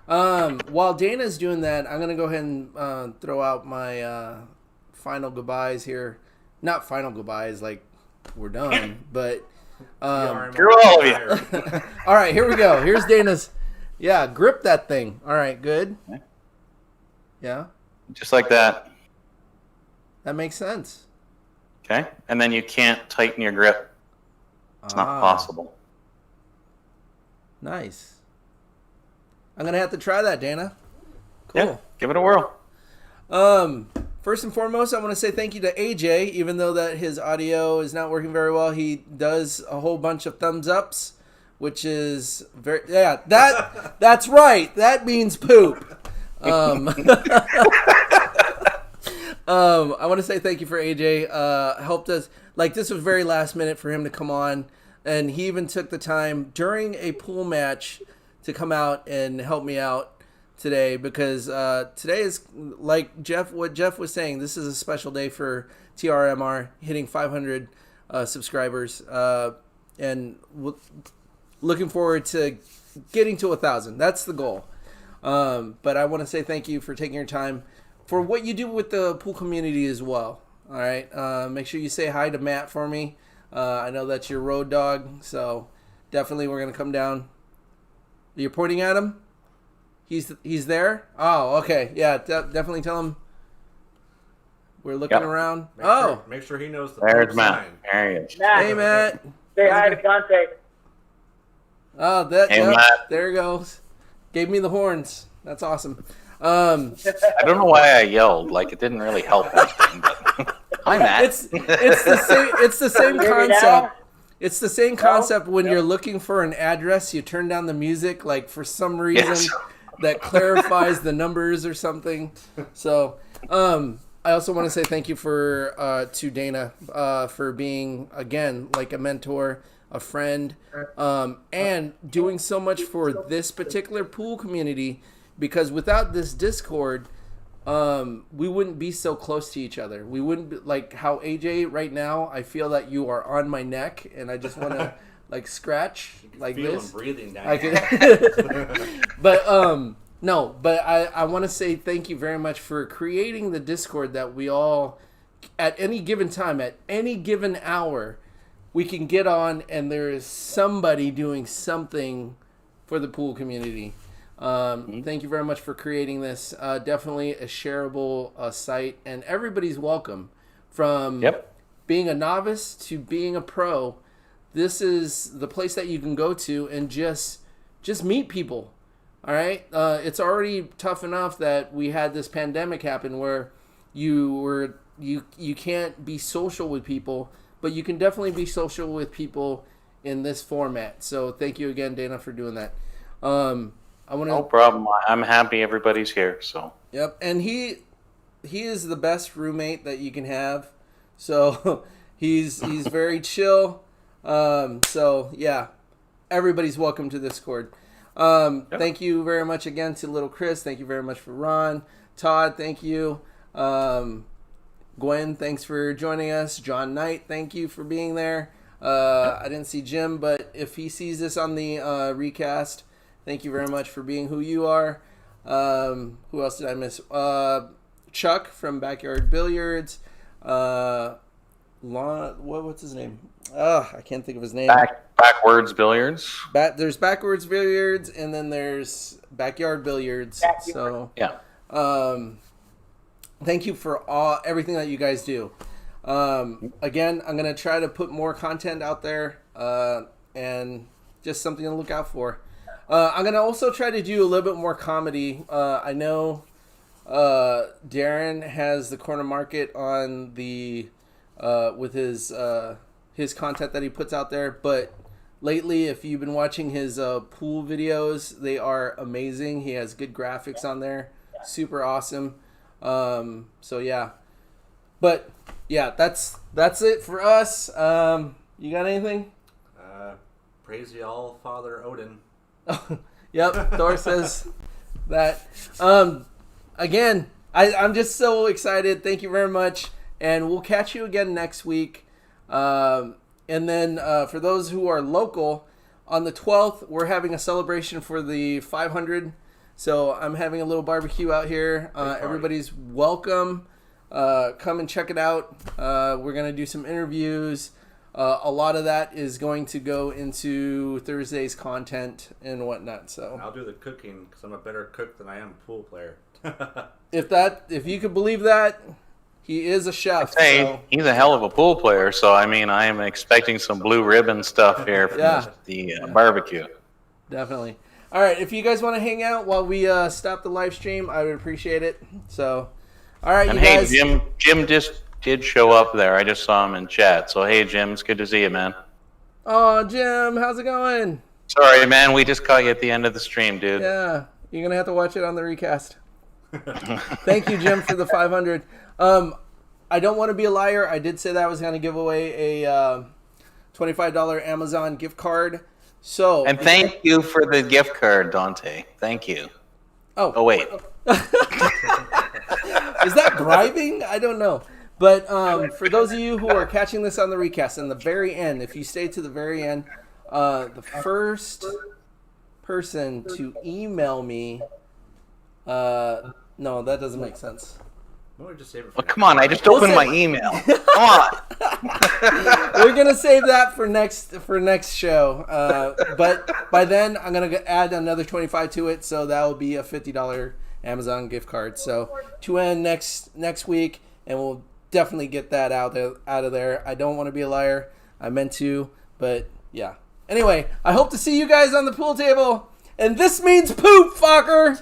Speaker 3: While Dana's doing that, I'm going to go ahead and throw out my final goodbyes here. Not final goodbyes, like we're done, but...
Speaker 1: You're all of you.
Speaker 3: All right, here we go. Here's Dana's... Yeah, grip that thing. All right, good. Yeah?
Speaker 1: Just like that.
Speaker 3: That makes sense.
Speaker 1: Okay? And then you can't tighten your grip. It's not possible.
Speaker 3: Nice. I'm going to have to try that, Dana. Cool.
Speaker 1: Yeah, give it a whirl.
Speaker 3: First and foremost, I want to say thank you to AJ. Even though that his audio is not working very well, he does a whole bunch of thumbs ups, which is very... Yeah, that's right. That means poop. I want to say thank you for AJ. Helped us. Like, this was very last minute for him to come on, and he even took the time during a pool match to come out and help me out today, because today is, like what Jeff was saying, this is a special day for T.R.M.R. hitting 500 subscribers, and looking forward to getting to 1,000. That's the goal. But I want to say thank you for taking your time for what you do with the pool community as well. All right. Make sure you say hi to Matt for me. I know that's your road dog, so definitely we're going to come down. You're pointing at him? He's there? Oh, okay. Yeah, definitely tell him we're looking around.
Speaker 2: Make sure he knows the
Speaker 1: There's Matt.
Speaker 2: sign.
Speaker 1: There he is.
Speaker 4: Matt,
Speaker 3: Hey, Matt.
Speaker 4: say hi to Conte.
Speaker 3: Oh,
Speaker 1: Hey, Matt.
Speaker 3: there he goes. Gave me the horns. That's awesome.
Speaker 1: I don't know why I yelled. Like, it didn't really help anything. But hi, Matt.
Speaker 3: It's the same
Speaker 4: Hear me now?
Speaker 3: concept. It's the same concept when you're looking for an address, you turn down the music, like for some reason
Speaker 1: Yes.
Speaker 3: that clarifies the numbers or something. So, I also want to say thank you to Dana for being, again, like a mentor, a friend, and doing so much for this particular pool community, because without this Discord, we wouldn't be so close to each other. We wouldn't be, like how AJ right now, I feel that you are on my neck and I just want to like scratch like
Speaker 2: Feel
Speaker 3: this.
Speaker 2: him breathing down.
Speaker 3: I could, but no, but I want to say thank you very much for creating the Discord that we all, at any given time, at any given hour, we can get on and there is somebody doing something for the pool community. Thank you very much for creating this. Definitely a shareable site, and everybody's welcome. From being a novice to being a pro, this is the place that you can go to and just meet people. All right, it's already tough enough that we had this pandemic happen where you can't be social with people, but you can definitely be social with people in this format. So thank you again, Dana, for doing that.
Speaker 1: No problem. I'm happy everybody's here. So.
Speaker 3: Yep, and he is the best roommate that you can have. So he's very chill. So yeah, everybody's welcome to Discord. Thank you very much again to Little Chris. Thank you very much for Ron. Todd, thank you. Gwen, thanks for joining us. John Knight, thank you for being there. I didn't see Jim, but if he sees this on the recast, thank you very much for being who you are. Who else did I miss? Chuck from Backyard Billiards. What's his name? I can't think of his name.
Speaker 1: Backwards Billiards.
Speaker 3: There's Backwards Billiards, and then there's Backyard Billiards. So
Speaker 1: yeah.
Speaker 3: Thank you for everything that you guys do. Again, I'm gonna try to put more content out there, and just something to look out for. I'm gonna also try to do a little bit more comedy. I know Darren has the corner market on the with his content that he puts out there, but lately, if you've been watching his pool videos, they are amazing. He has good graphics on there, super awesome. So yeah, but yeah, that's it for us. You got anything?
Speaker 2: Praise the All Father Odin.
Speaker 3: Yep, Thor says that. Again, I'm just so excited. Thank you very much, and we'll catch you again next week. And then for those who are local, on the 12th, we're having a celebration for the 500. So I'm having a little barbecue out here. Everybody's welcome. Come and check it out. We're going to do some interviews. A lot of that is going to go into Thursday's content and whatnot. So
Speaker 2: I'll do the cooking because I'm a better cook than I am a pool player.
Speaker 3: if you could believe that, he is a chef.
Speaker 1: Hey,
Speaker 3: so.
Speaker 1: He's a hell of a pool player. So I mean, I am expecting some blue ribbon stuff here from the barbecue.
Speaker 3: Definitely. All right, if you guys want to hang out while we stop the live stream, I would appreciate it. So, all right,
Speaker 1: and
Speaker 3: you
Speaker 1: hey,
Speaker 3: guys.
Speaker 1: Jim just did show up there. I just saw him in chat. So hey, Jim, it's good to see you, man.
Speaker 3: Oh, Jim, how's it going?
Speaker 1: Sorry, man, we just caught you at the end of the stream, dude.
Speaker 3: Yeah, you're gonna have to watch it on the recast. Thank you, Jim, for the 500. I don't want to be a liar. I did say that I was gonna give away a $25 Amazon gift card. So
Speaker 1: and thank you for the gift card, Dante. Thank you. Oh wait.
Speaker 3: Is that bribing? I don't know. But for those of you who are catching this on the recast, in the very end, if you stay to the very end, the first person to email me. No, that doesn't make sense.
Speaker 2: Well, just save it for
Speaker 1: well, come on! I just opened my email. Come on.
Speaker 3: We're gonna save that for next show. But by then, I'm gonna add another $25 to it, so that will be a $50 Amazon gift card. So to end next week, and we'll definitely get that out of there. I don't want to be a liar. I meant to, but yeah. Anyway, I hope to see you guys on the pool table, and this means poop, fucker.